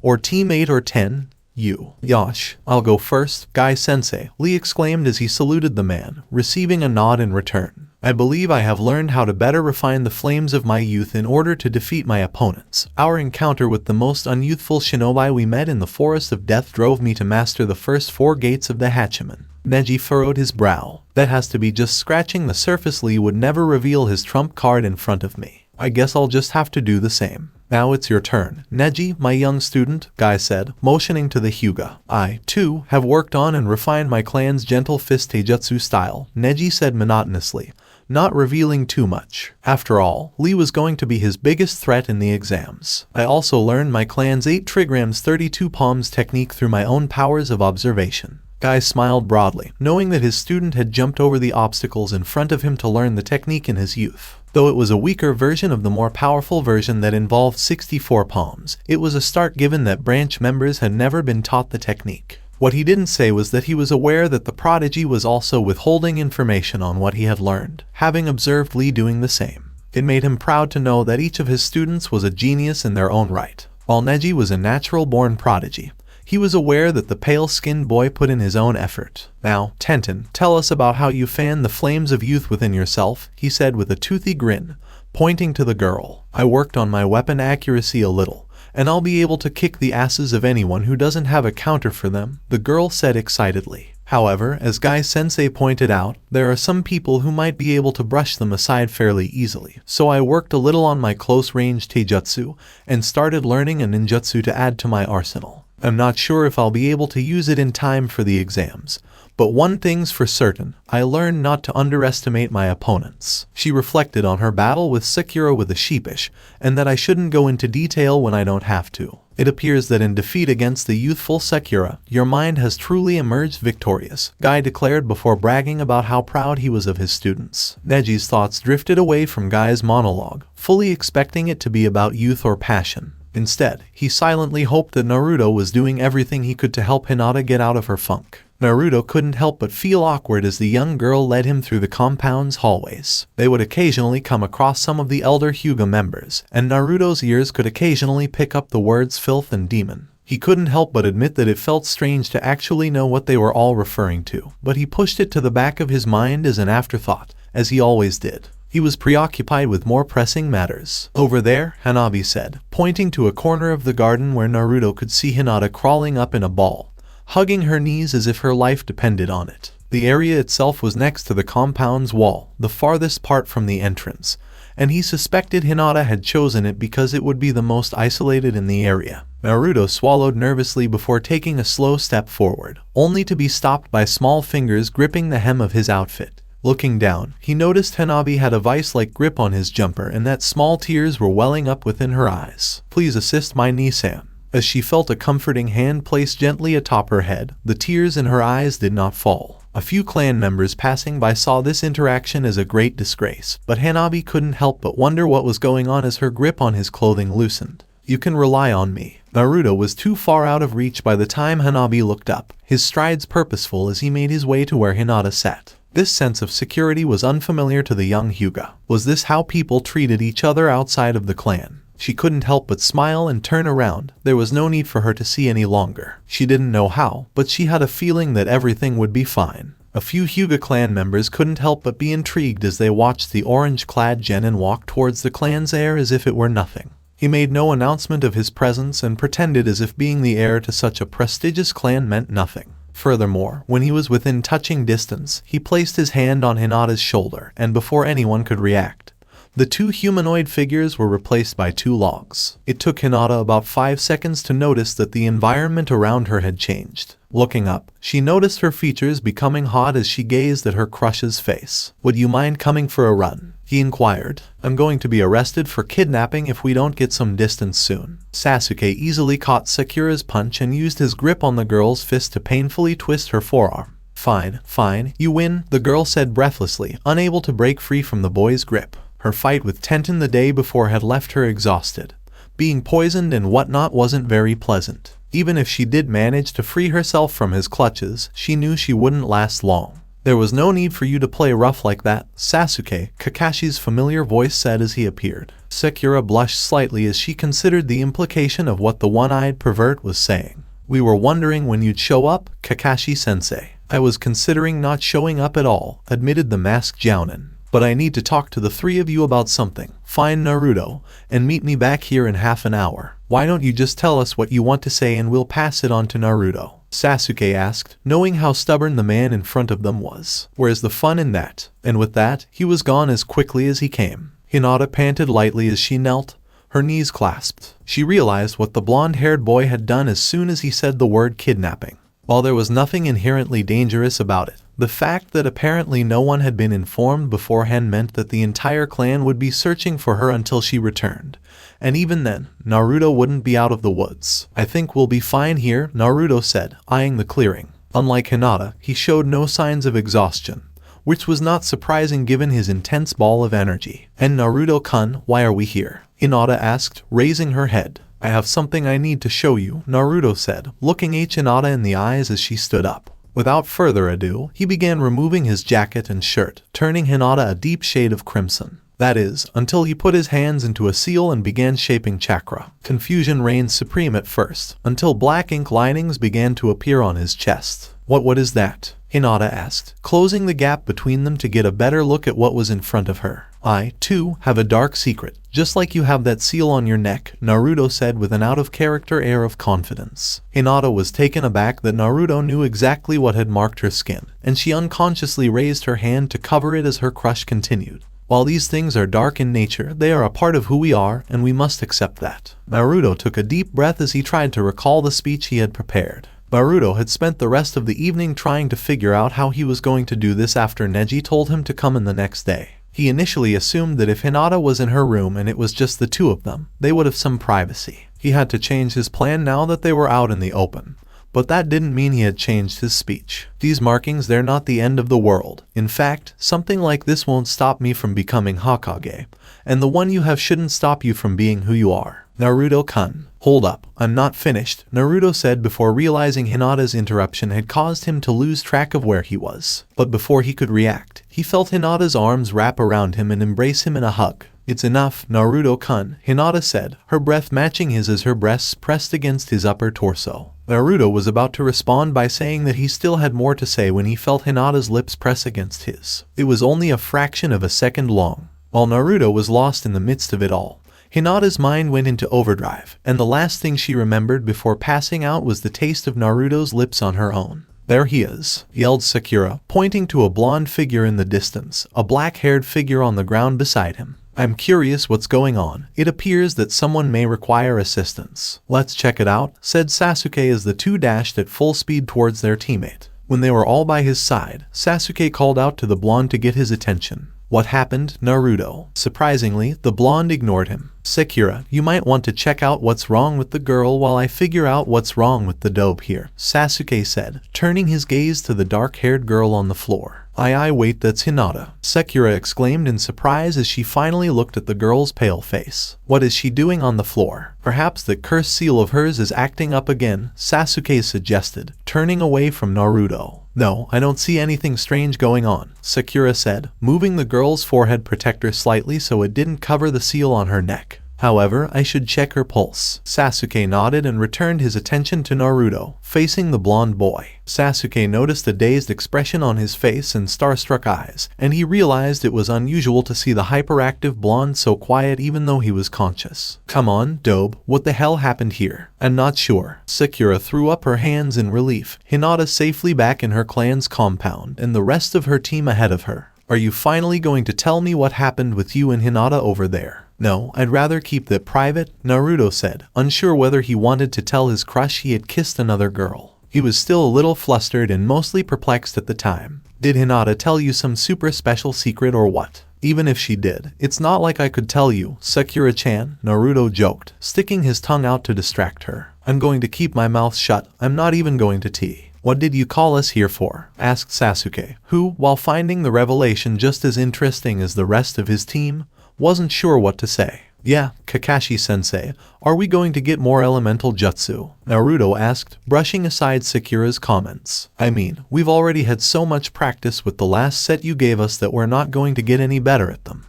Or Team 8 or 10, you." "Yosh, I'll go first, Guy-sensei," Lee exclaimed as he saluted the man, receiving a nod in return. "I believe I have learned how to better refine the flames of my youth in order to defeat my opponents. Our encounter with the most unyouthful shinobi we met in the Forest of Death drove me to master the first 4 gates of the Hachiman." Neji furrowed his brow. "That has to be just scratching the surface. Lee would never reveal his trump card in front of me. I guess I'll just have to do the same." "Now it's your turn, Neji, my young student," Guy said, motioning to the Hyuga. "I, too, have worked on and refined my clan's gentle fist taijutsu style," Neji said monotonously, not revealing too much. After all, Lee was going to be his biggest threat in the exams. "I also learned my clan's 8 trigrams 32 palms technique through my own powers of observation." Guy smiled broadly, knowing that his student had jumped over the obstacles in front of him to learn the technique in his youth. Though it was a weaker version of the more powerful version that involved 64 palms, it was a start given that branch members had never been taught the technique. What he didn't say was that he was aware that the prodigy was also withholding information on what he had learned, having observed Lee doing the same. It made him proud to know that each of his students was a genius in their own right. While Neji was a natural-born prodigy, he was aware that the pale-skinned boy put in his own effort. "Now, Tenten, tell us about how you fan the flames of youth within yourself," he said with a toothy grin, pointing to the girl. "I worked on my weapon accuracy a little, and I'll be able to kick the asses of anyone who doesn't have a counter for them," the girl said excitedly. However, as Guy-sensei pointed out, there are some people who might be able to brush them aside fairly easily. So I worked a little on my close-range taijutsu and started learning a ninjutsu to add to my arsenal. I'm not sure if I'll be able to use it in time for the exams, but one thing's for certain, I learned not to underestimate my opponents. She reflected on her battle with Sakura with a sheepish, and that I shouldn't go into detail when I don't have to. It appears that in defeat against the youthful Sakura, your mind has truly emerged victorious, Guy declared before bragging about how proud he was of his students. Neji's thoughts drifted away from Guy's monologue, fully expecting it to be about youth or passion. Instead, he silently hoped that Naruto was doing everything he could to help Hinata get out of her funk. Naruto couldn't help but feel awkward as the young girl led him through the compound's hallways. They would occasionally come across some of the elder Hyuga members, and Naruto's ears could occasionally pick up the words filth and demon. He couldn't help but admit that it felt strange to actually know what they were all referring to, but he pushed it to the back of his mind as an afterthought, as he always did. He was preoccupied with more pressing matters. "Over there," Hanabi said, pointing to a corner of the garden where Naruto could see Hinata crawling up in a ball, hugging her knees as if her life depended on it. The area itself was next to the compound's wall, the farthest part from the entrance, and he suspected Hinata had chosen it because it would be the most isolated in the area. Naruto swallowed nervously before taking a slow step forward, only to be stopped by small fingers gripping the hem of his outfit. Looking down, he noticed Hanabi had a vice-like grip on his jumper and that small tears were welling up within her eyes. "Please assist my Nisan." As she felt a comforting hand placed gently atop her head, the tears in her eyes did not fall. A few clan members passing by saw this interaction as a great disgrace, but Hanabi couldn't help but wonder what was going on as her grip on his clothing loosened. "You can rely on me." Naruto was too far out of reach by the time Hanabi looked up, his strides purposeful as he made his way to where Hinata sat. This sense of security was unfamiliar to the young Hyuga. Was this how people treated each other outside of the clan? She couldn't help but smile and turn around. There was no need for her to see any longer. She didn't know how, but she had a feeling that everything would be fine. A few Hyuga clan members couldn't help but be intrigued as they watched the orange-clad genin walk towards the clan's heir as if it were nothing. He made no announcement of his presence and pretended as if being the heir to such a prestigious clan meant nothing. Furthermore, when he was within touching distance, he placed his hand on Hinata's shoulder, and before anyone could react, the two humanoid figures were replaced by two logs. It took Hinata about 5 seconds to notice that the environment around her had changed. Looking up, she noticed her features becoming hot as she gazed at her crush's face. "Would you mind coming for a run?" he inquired. "I'm going to be arrested for kidnapping if we don't get some distance soon." Sasuke easily caught Sakura's punch and used his grip on the girl's fist to painfully twist her forearm. Fine, you win," the girl said breathlessly, unable to break free from the boy's grip. Her fight with Tenten the day before had left her exhausted. Being poisoned and whatnot wasn't very pleasant. Even if she did manage to free herself from his clutches, she knew she wouldn't last long. "There was no need for you to play rough like that, Sasuke," Kakashi's familiar voice said as he appeared. Sakura blushed slightly as she considered the implication of what the one-eyed pervert was saying. "We were wondering when you'd show up, Kakashi-sensei." "I was considering not showing up at all," admitted the masked jounin. "But I need to talk to the three of you about something. Find Naruto, and meet me back here in half an hour." "Why don't you just tell us what you want to say and we'll pass it on to Naruto?" Sasuke asked, knowing how stubborn the man in front of them was. "Where's the fun in that?" And with that, he was gone as quickly as he came. Hinata panted lightly as she knelt, her knees clasped. She realized what the blonde-haired boy had done as soon as he said the word kidnapping. While there was nothing inherently dangerous about it, the fact that apparently no one had been informed beforehand meant that the entire clan would be searching for her until she returned. And even then, Naruto wouldn't be out of the woods. "I think we'll be fine here," Naruto said, eyeing the clearing. Unlike Hinata, he showed no signs of exhaustion. which was not surprising given his intense ball of energy. "And Naruto-kun, why are we here?" Hinata asked, raising her head. "I have something I need to show you," Naruto said, looking Hinata in the eyes as she stood up. Without further ado, he began removing his jacket and shirt, turning Hinata a deep shade of crimson. That is, until he put his hands into a seal and began shaping chakra. Confusion reigned supreme at first, until black ink linings began to appear on his chest. What is that?" Hinata asked, closing the gap between them to get a better look at what was in front of her. "I, too, have a dark secret, just like you have that seal on your neck," Naruto said with an out-of-character air of confidence. Hinata was taken aback that Naruto knew exactly what had marked her skin, and she unconsciously raised her hand to cover it as her crush continued. "While these things are dark in nature, they are a part of who we are, and we must accept that." Naruto took a deep breath as he tried to recall the speech he had prepared. Naruto had spent the rest of the evening trying to figure out how he was going to do this after Neji told him to come in the next day. He initially assumed that if Hinata was in her room and it was just the two of them, they would have some privacy. He had to change his plan now that they were out in the open. But that didn't mean he had changed his speech. "These markings, they're not the end of the world. In fact, something like this won't stop me from becoming Hokage. And the one you have shouldn't stop you from being who you are." "Naruto-kun, hold up, I'm not finished," Naruto said before realizing Hinata's interruption had caused him to lose track of where he was. But before he could react, he felt Hinata's arms wrap around him and embrace him in a hug. "It's enough, Naruto-kun," Hinata said, her breath matching his as her breasts pressed against his upper torso. Naruto was about to respond by saying that he still had more to say when he felt Hinata's lips press against his. It was only a fraction of a second long. While Naruto was lost in the midst of it all, Hinata's mind went into overdrive, and the last thing she remembered before passing out was the taste of Naruto's lips on her own. "There he is," yelled Sakura, pointing to a blonde figure in the distance, a black-haired figure on the ground beside him. "I'm curious what's going on. It appears that someone may require assistance." "Let's check it out," said Sasuke as the two dashed at full speed towards their teammate. When they were all by his side, Sasuke called out to the blonde to get his attention. "What happened, Naruto?" Surprisingly, the blonde ignored him. "Sakura, you might want to check out what's wrong with the girl while I figure out what's wrong with the dope here," Sasuke said, turning his gaze to the dark-haired girl on the floor. Wait, that's Hinata," Sakura exclaimed in surprise as she finally looked at the girl's pale face. "What is she doing on the floor?" "Perhaps that cursed seal of hers is acting up again," Sasuke suggested, turning away from Naruto. "No, I don't see anything strange going on," Sakura said, moving the girl's forehead protector slightly so it didn't cover the seal on her neck. "However, I should check her pulse." Sasuke nodded and returned his attention to Naruto, facing the blonde boy. Sasuke noticed a dazed expression on his face and starstruck eyes, and he realized it was unusual to see the hyperactive blonde so quiet even though he was conscious. "Come on, Dobe, what the hell happened here?" "I'm not sure." Sakura threw up her hands in relief, Hinata safely back in her clan's compound, and the rest of her team ahead of her. "Are you finally going to tell me what happened with you and Hinata over there?" "No, I'd rather keep that private," Naruto said, unsure whether he wanted to tell his crush he had kissed another girl. He was still a little flustered and mostly perplexed at the time. "Did Hinata tell you some super special secret or what?" "Even if she did, it's not like I could tell you, Sakura-chan," Naruto joked, sticking his tongue out to distract her. "I'm going to keep my mouth shut. I'm not even going to tea." "What did you call us here for?" asked Sasuke, who, while finding the revelation just as interesting as the rest of his team, wasn't sure what to say. "Yeah, Kakashi-sensei, are we going to get more elemental jutsu?" Naruto asked, brushing aside Sakura's comments. "I mean, we've already had so much practice with the last set you gave us that we're not going to get any better at them."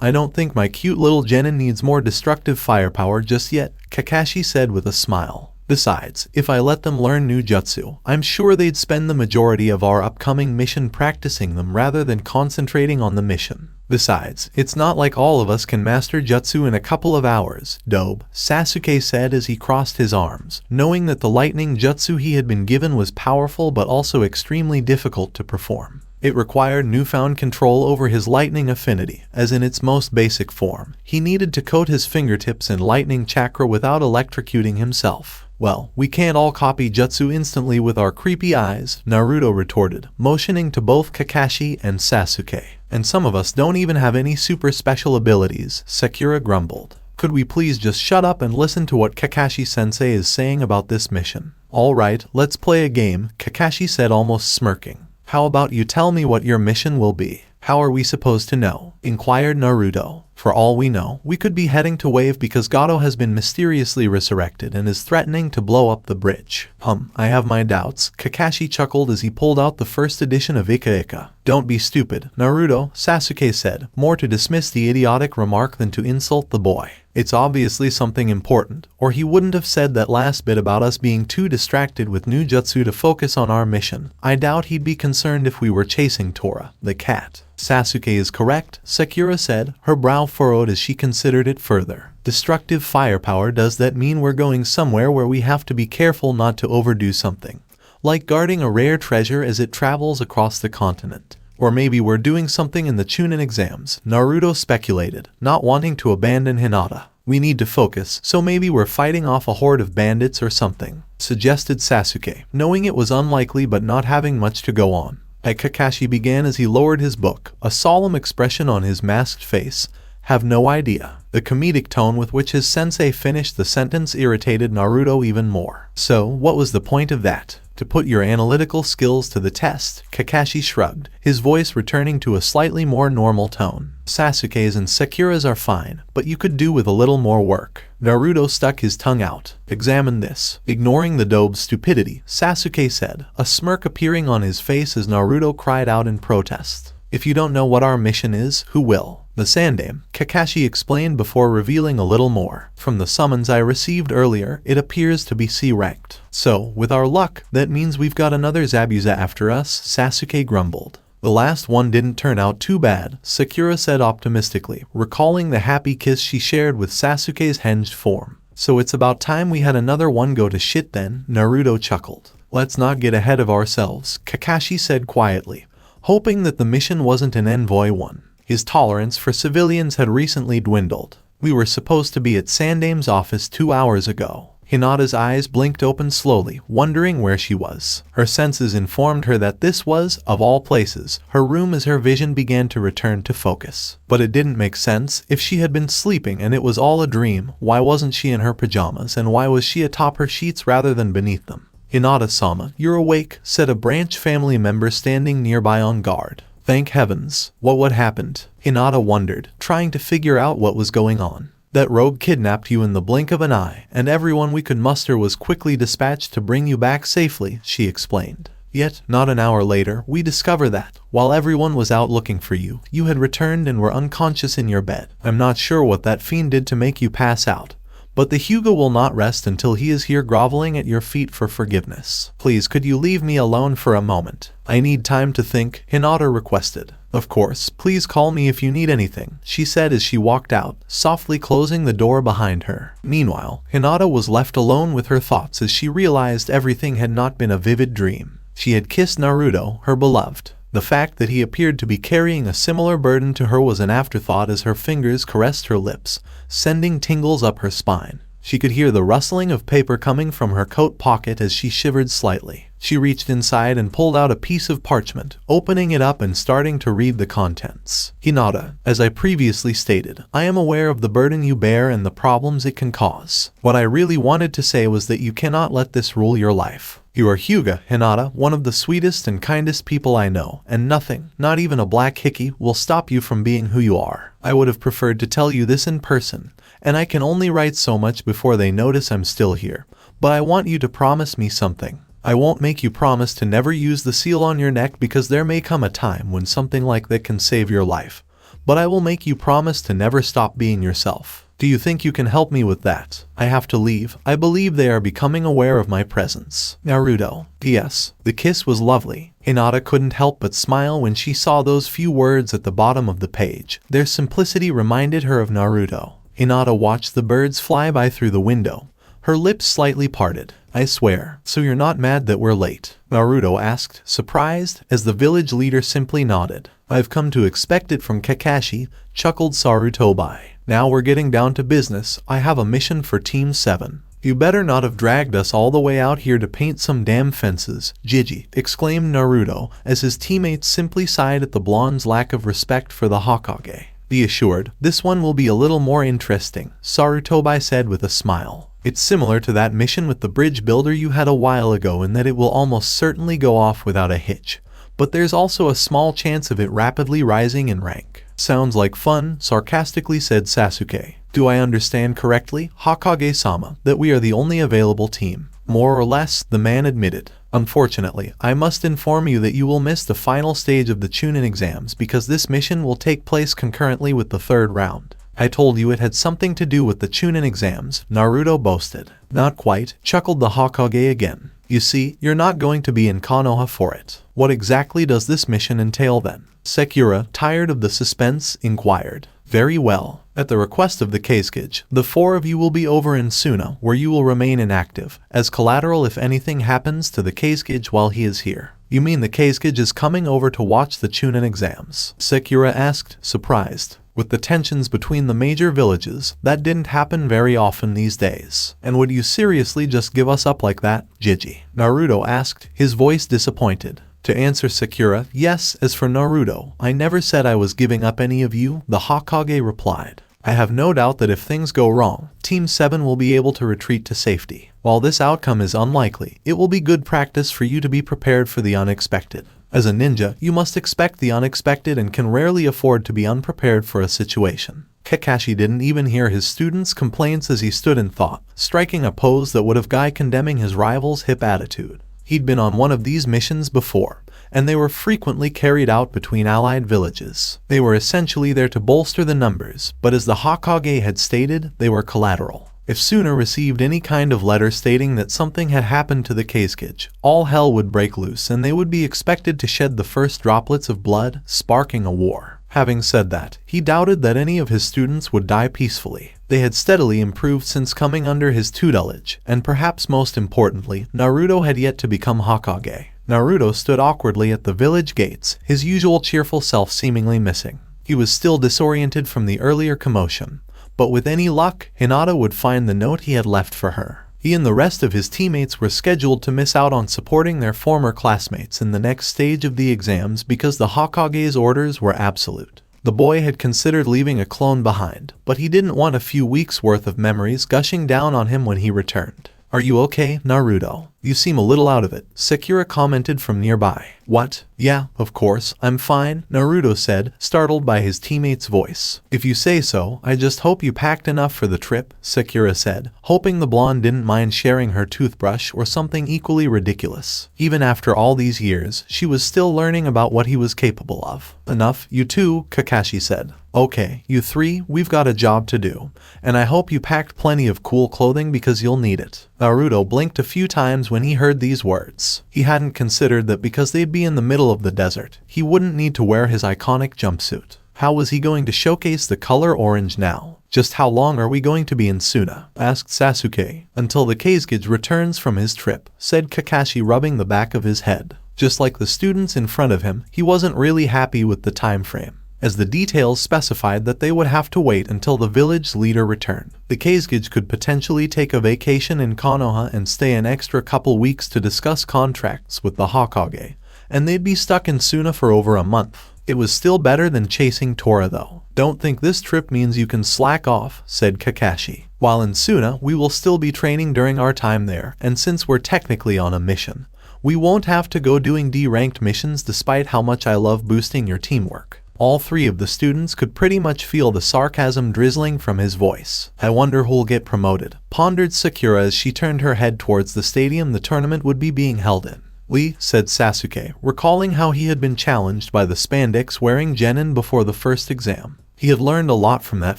I don't think my cute little genin needs more destructive firepower just yet," Kakashi said with a smile. "Besides, if I let them learn new jutsu, I'm sure they'd spend the majority of our upcoming mission practicing them rather than concentrating on the mission. Besides, it's not like all of us can master jutsu in a couple of hours, Dobe," Sasuke said as he crossed his arms, knowing that the lightning jutsu he had been given was powerful but also extremely difficult to perform. It required newfound control over his lightning affinity, as in its most basic form. He needed to coat his fingertips in lightning chakra without electrocuting himself. "Well, we can't all copy jutsu instantly with our creepy eyes," Naruto retorted, motioning to both Kakashi and Sasuke. "And some of us don't even have any super special abilities," Sakura grumbled. "Could we please just shut up and listen to what Kakashi-sensei is saying about this mission?" "All right, let's play a game," Kakashi said, almost smirking. How about you tell me what your mission will be? How are we supposed to know? Inquired Naruto. For all we know, we could be heading to Wave because Gato has been mysteriously resurrected and is threatening to blow up the bridge. I have my doubts. Kakashi chuckled as he pulled out the first edition of Ika Ika. Don't be stupid, Naruto, Sasuke said, more to dismiss the idiotic remark than to insult the boy. It's obviously something important, or he wouldn't have said that last bit about us being too distracted with new jutsu to focus on our mission. I doubt he'd be concerned if we were chasing Tora, the cat. Sasuke is correct, Sakura said, her brow furrowed as she considered it further. Destructive firepower. Does that mean we're going somewhere where we have to be careful not to overdo something? Like guarding a rare treasure as it travels across the continent. Or maybe we're doing something in the Chunin exams, Naruto speculated, not wanting to abandon Hinata. We need to focus, so maybe we're fighting off a horde of bandits or something, suggested Sasuke, knowing it was unlikely but not having much to go on. Kakashi began as he lowered his book, a solemn expression on his masked face. Have no idea. The comedic tone with which his sensei finished the sentence irritated Naruto even more. So, what was the point of that? To put your analytical skills to the test, Kakashi shrugged, his voice returning to a slightly more normal tone. Sasuke's and Sakura's are fine, but you could do with a little more work. Naruto stuck his tongue out. Examine this. Ignoring the dobe's stupidity, Sasuke said, a smirk appearing on his face as Naruto cried out in protest. If you don't know what our mission is, who will? The Sandame, Kakashi explained before revealing a little more. From the summons I received earlier, it appears to be C-ranked. So, with our luck, that means we've got another Zabuza after us, Sasuke grumbled. The last one didn't turn out too bad, Sakura said optimistically, recalling the happy kiss she shared with Sasuke's hinged form. So it's about time we had another one go to shit then, Naruto chuckled. Let's not get ahead of ourselves, Kakashi said quietly, hoping that the mission wasn't an envoy one. His tolerance for civilians had recently dwindled. We were supposed to be at Sandame's office 2 hours ago. Hinata's eyes blinked open slowly, wondering where she was. Her senses informed her that this was, of all places, her room as her vision began to return to focus. But it didn't make sense. If she had been sleeping and it was all a dream, why wasn't she in her pajamas and why was she atop her sheets rather than beneath them? Hinata-sama, you're awake, said a branch family member standing nearby on guard. Thank heavens. What happened? Hinata wondered, trying to figure out what was going on. That rogue kidnapped you in the blink of an eye, and everyone we could muster was quickly dispatched to bring you back safely, she explained. Yet, not an hour later, we discover that, while everyone was out looking for you, you had returned and were unconscious in your bed. I'm not sure what that fiend did to make you pass out. But the Hyuga will not rest until he is here groveling at your feet for forgiveness. Please, could you leave me alone for a moment? I need time to think, Hinata requested. Of course, please call me if you need anything, she said as she walked out, softly closing the door behind her. Meanwhile, Hinata was left alone with her thoughts as she realized everything had not been a vivid dream. She had kissed Naruto, her beloved. The fact that he appeared to be carrying a similar burden to her was an afterthought as her fingers caressed her lips, sending tingles up her spine. She could hear the rustling of paper coming from her coat pocket as she shivered slightly. She reached inside and pulled out a piece of parchment, opening it up and starting to read the contents. Hinata, as I previously stated, I am aware of the burden you bear and the problems it can cause. What I really wanted to say was that you cannot let this rule your life. You are Hyuga, Hinata, one of the sweetest and kindest people I know, and nothing, not even a black hickey, will stop you from being who you are. I would have preferred to tell you this in person, and I can only write so much before they notice I'm still here. But I want you to promise me something. I won't make you promise to never use the seal on your neck because there may come a time when something like that can save your life. But I will make you promise to never stop being yourself. Do you think you can help me with that? I have to leave. I believe they are becoming aware of my presence. Naruto. P.S. The kiss was lovely. Hinata couldn't help but smile when she saw those few words at the bottom of the page. Their simplicity reminded her of Naruto. Hinata watched the birds fly by through the window, her lips slightly parted. I swear. So you're not mad that we're late? Naruto asked, surprised, as the village leader simply nodded. I've come to expect it from Kakashi, chuckled Sarutobi. Now we're getting down to business. I have a mission for Team 7. You better not have dragged us all the way out here to paint some damn fences, Jiji, exclaimed Naruto, as his teammates simply sighed at the blonde's lack of respect for the Hokage. Be assured, this one will be a little more interesting, Sarutobi said with a smile. It's similar to that mission with the bridge builder you had a while ago in that it will almost certainly go off without a hitch. but there's also a small chance of it rapidly rising in rank. Sounds like fun, sarcastically said Sasuke. Do I understand correctly, Hokage-sama, that we are the only available team? More or less, the man admitted. Unfortunately, I must inform you that you will miss the final stage of the Chunin exams because this mission will take place concurrently with the third round. I told you it had something to do with the Chunin exams, Naruto boasted. Not quite, chuckled the Hokage again. You see, you're not going to be in Konoha for it. What exactly does this mission entail then? Sekura, tired of the suspense, inquired. Very well. At the request of the Kazekage, the four of you will be over in Suna, where you will remain inactive, as collateral if anything happens to the Kazekage while he is here. You mean the Kazekage is coming over to watch the Chunin exams? Sekura asked, surprised. With the tensions between the major villages, that didn't happen very often these days. And would you seriously just give us up like that, Jiji? Naruto asked, his voice disappointed. To answer Sekura, yes, as for Naruto, I never said I was giving up any of you, the Hokage replied. I have no doubt that if things go wrong, Team 7 will be able to retreat to safety. While this outcome is unlikely, it will be good practice for you to be prepared for the unexpected. As a ninja, you must expect the unexpected and can rarely afford to be unprepared for a situation. Kakashi didn't even hear his students' complaints as he stood in thought, striking a pose that would have guy condemning his rival's hip attitude. He'd been on one of these missions before, and they were frequently carried out between allied villages. They were essentially there to bolster the numbers, but as the Hokage had stated, they were collateral. If Suna received any kind of letter stating that something had happened to the Kazekage, all hell would break loose and they would be expected to shed the first droplets of blood, sparking a war. Having said that, he doubted that any of his students would die peacefully. They had steadily improved since coming under his tutelage, and perhaps most importantly, Naruto had yet to become Hokage. Naruto stood awkwardly at the village gates, his usual cheerful self seemingly missing. He was still disoriented from the earlier commotion, but with any luck, Hinata would find the note he had left for her. He and the rest of his teammates were scheduled to miss out on supporting their former classmates in the next stage of the exams because the Hokage's orders were absolute. The boy had considered leaving a clone behind, but he didn't want a few weeks' worth of memories gushing down on him when he returned. Are you okay, Naruto? You seem a little out of it, Sekura commented from nearby. What? Yeah, of course, I'm fine, Naruto said, startled by his teammate's voice. If you say so, I just hope you packed enough for the trip, Sekura said, hoping the blonde didn't mind sharing her toothbrush or something equally ridiculous. Even after all these years, she was still learning about what he was capable of. Enough, you two, Kakashi said. Okay, you three, we've got a job to do, and I hope you packed plenty of cool clothing because you'll need it. Naruto blinked a few times when he heard these words. He hadn't considered that because they'd be in the middle of the desert, he wouldn't need to wear his iconic jumpsuit. How was he going to showcase the color orange now? Just how long are we going to be in Suna? Asked Sasuke. Until the Kazekage returns from his trip, said Kakashi, rubbing the back of his head. Just like the students in front of him, he wasn't really happy with the time frame, as the details specified that they would have to wait until the village leader returned. The Kazekage could potentially take a vacation in Konoha and stay an extra couple weeks to discuss contracts with the Hokage, and they'd be stuck in Suna for over a month. It was still better than chasing Tora though. Don't think this trip means you can slack off, said Kakashi. While in Suna, we will still be training during our time there, and since we're technically on a mission, we won't have to go doing D-ranked missions despite how much I love boosting your teamwork. All three of the students could pretty much feel the sarcasm drizzling from his voice. I wonder who'll get promoted, pondered Sakura as she turned her head towards the stadium the tournament would be being held in. We, said Sasuke, recalling how he had been challenged by the spandex-wearing genin before the first exam. He had learned a lot from that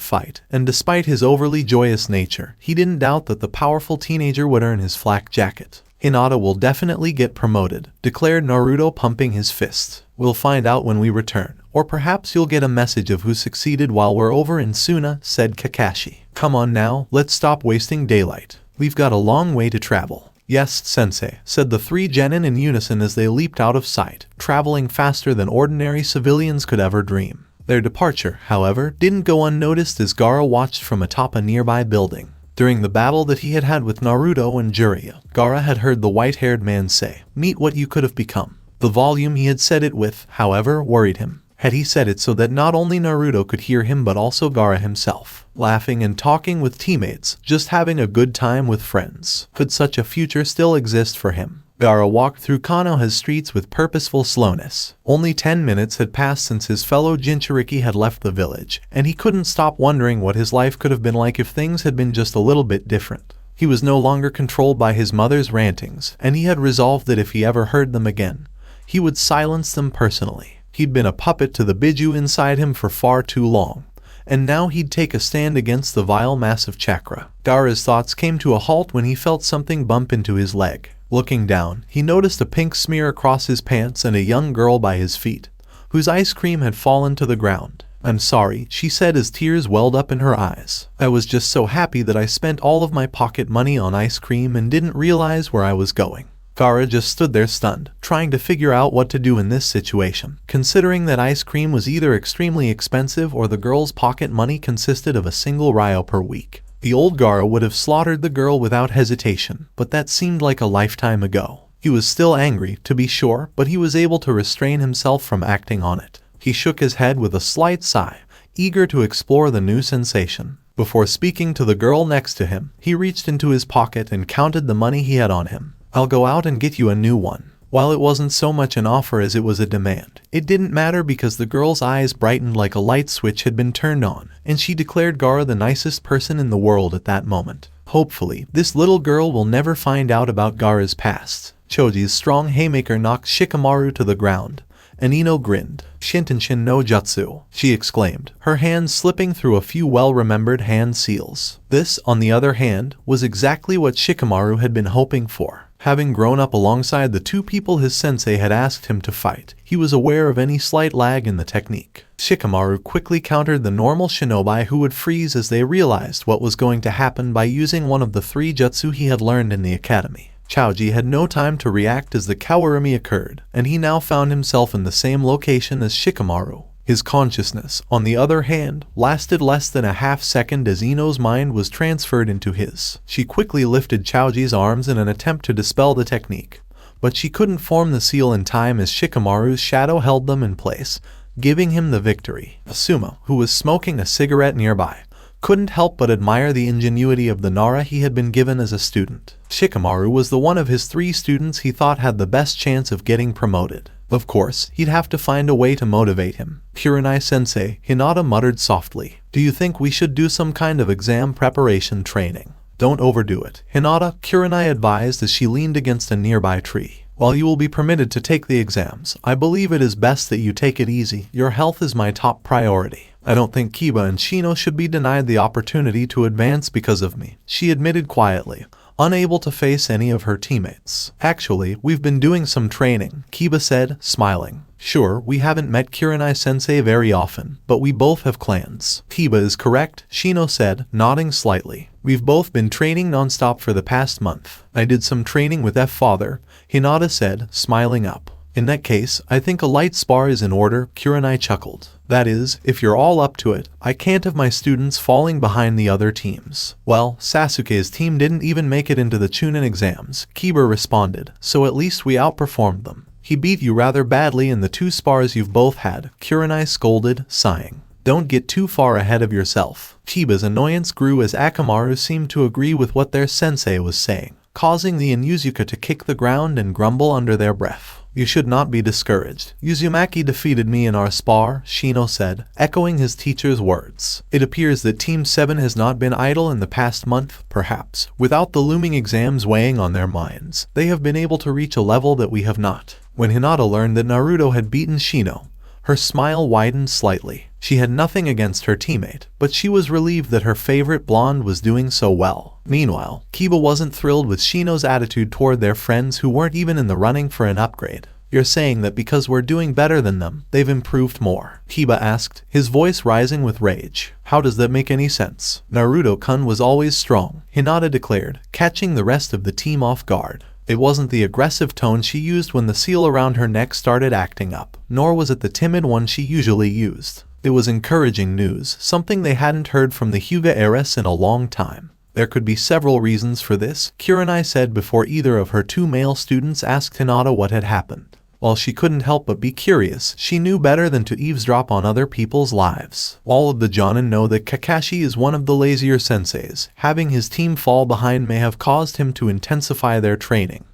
fight, and despite his overly joyous nature, he didn't doubt that the powerful teenager would earn his flak jacket. Hinata will definitely get promoted, declared Naruto, pumping his fists. We'll find out when we return, or perhaps you'll get a message of who succeeded while we're over in Suna, said Kakashi. Come on now, let's stop wasting daylight. We've got a long way to travel. Yes, sensei, said the three genin in unison as they leaped out of sight, traveling faster than ordinary civilians could ever dream. Their departure, however, didn't go unnoticed as Gaara watched from atop a nearby building. During the battle that he had had with Naruto and Jiraiya, Gaara had heard the white-haired man say, "Meet what you could have become." The volume he had said it with, however, worried him. Had he said it so that not only Naruto could hear him but also Gaara himself, laughing and talking with teammates, just having a good time with friends? Could such a future still exist for him? Gaara walked through Konoha's streets with purposeful slowness. Only 10 minutes had passed since his fellow Jinchuriki had left the village, and he couldn't stop wondering what his life could have been like if things had been just a little bit different. He was no longer controlled by his mother's rantings, and he had resolved that if he ever heard them again, he would silence them personally. He'd been a puppet to the Biju inside him for far too long, and now he'd take a stand against the vile mass of chakra. Gaara's thoughts came to a halt when he felt something bump into his leg. Looking down, he noticed a pink smear across his pants and a young girl by his feet, whose ice cream had fallen to the ground. "I'm sorry," she said as tears welled up in her eyes. "I was just so happy that I spent all of my pocket money on ice cream and didn't realize where I was going." Gaara just stood there stunned, trying to figure out what to do in this situation, considering that ice cream was either extremely expensive or the girl's pocket money consisted of a single ryo per week. The old Gaara would have slaughtered the girl without hesitation, but that seemed like a lifetime ago. He was still angry, to be sure, but he was able to restrain himself from acting on it. He shook his head with a slight sigh, eager to explore the new sensation. Before speaking to the girl next to him, he reached into his pocket and counted the money he had on him. "I'll go out and get you a new one." While it wasn't so much an offer as it was a demand, it didn't matter because the girl's eyes brightened like a light switch had been turned on, and she declared Gaara the nicest person in the world at that moment. Hopefully, this little girl will never find out about Gaara's past. Choji's strong haymaker knocked Shikamaru to the ground, and Ino grinned. "Shintenshin no jutsu," she exclaimed, her hands slipping through a few well-remembered hand seals. This, on the other hand, was exactly what Shikamaru had been hoping for. Having grown up alongside the two people his sensei had asked him to fight, he was aware of any slight lag in the technique. Shikamaru quickly countered the normal shinobi who would freeze as they realized what was going to happen by using one of the 3 jutsu he had learned in the academy. Choji had no time to react as the Kawarami occurred, and he now found himself in the same location as Shikamaru. His consciousness, on the other hand, lasted less than a half second as Ino's mind was transferred into his. She quickly lifted Choji's arms in an attempt to dispel the technique, but she couldn't form the seal in time as Shikamaru's shadow held them in place, giving him the victory. Asuma, who was smoking a cigarette nearby, couldn't help but admire the ingenuity of the Nara he had been given as a student. Shikamaru was the one of his 3 students he thought had the best chance of getting promoted. Of course, he'd have to find a way to motivate him. "Kurenai-sensei," Hinata muttered softly. "Do you think we should do some kind of exam preparation training?" "Don't overdo it, Hinata," Kurenai advised as she leaned against a nearby tree. "While you will be permitted to take the exams, I believe it is best that you take it easy. Your health is my top priority. I don't think Kiba and Shino should be denied the opportunity to advance because of me," she admitted quietly, unable to face any of her teammates. "Actually, we've been doing some training," Kiba said, smiling. "Sure, we haven't met Kurenai-sensei very often, but we both have clans." "Kiba is correct," Shino said, nodding slightly. "We've both been training non-stop for the past month." "I did some training with F-Father," Hinata said, smiling up. "In that case, I think a light spar is in order," Kurenai chuckled. "That is, if you're all up to it. I can't have my students falling behind the other teams." "Well, Sasuke's team didn't even make it into the Chunin exams," Kiba responded, "so at least we outperformed them." "He beat you rather badly in the 2 spars you've both had," Kurenai scolded, sighing. "Don't get too far ahead of yourself." Kiba's annoyance grew as Akamaru seemed to agree with what their sensei was saying, causing the Inuzuka to kick the ground and grumble under their breath. "You should not be discouraged. Uzumaki defeated me in our spar," Shino said, echoing his teacher's words. "It appears that Team 7 has not been idle in the past month, perhaps. Without the looming exams weighing on their minds, they have been able to reach a level that we have not." When Hinata learned that Naruto had beaten Shino, her smile widened slightly. She had nothing against her teammate, but she was relieved that her favorite blonde was doing so well. Meanwhile, Kiba wasn't thrilled with Shino's attitude toward their friends who weren't even in the running for an upgrade. "You're saying that because we're doing better than them, they've improved more?" Kiba asked, his voice rising with rage. "How does that make any sense? Naruto-kun was always strong," Hinata declared, catching the rest of the team off guard. It wasn't the aggressive tone she used when the seal around her neck started acting up, nor was it the timid one she usually used. It was encouraging news, something they hadn't heard from the Hyuga heiress in a long time. "There could be several reasons for this," Kurenai said before either of her 2 male students asked Hinata what had happened. While she couldn't help but be curious, she knew better than to eavesdrop on other people's lives. All of the Jonin know that Kakashi is one of the lazier senseis. Having his team fall behind may have caused him to intensify their training,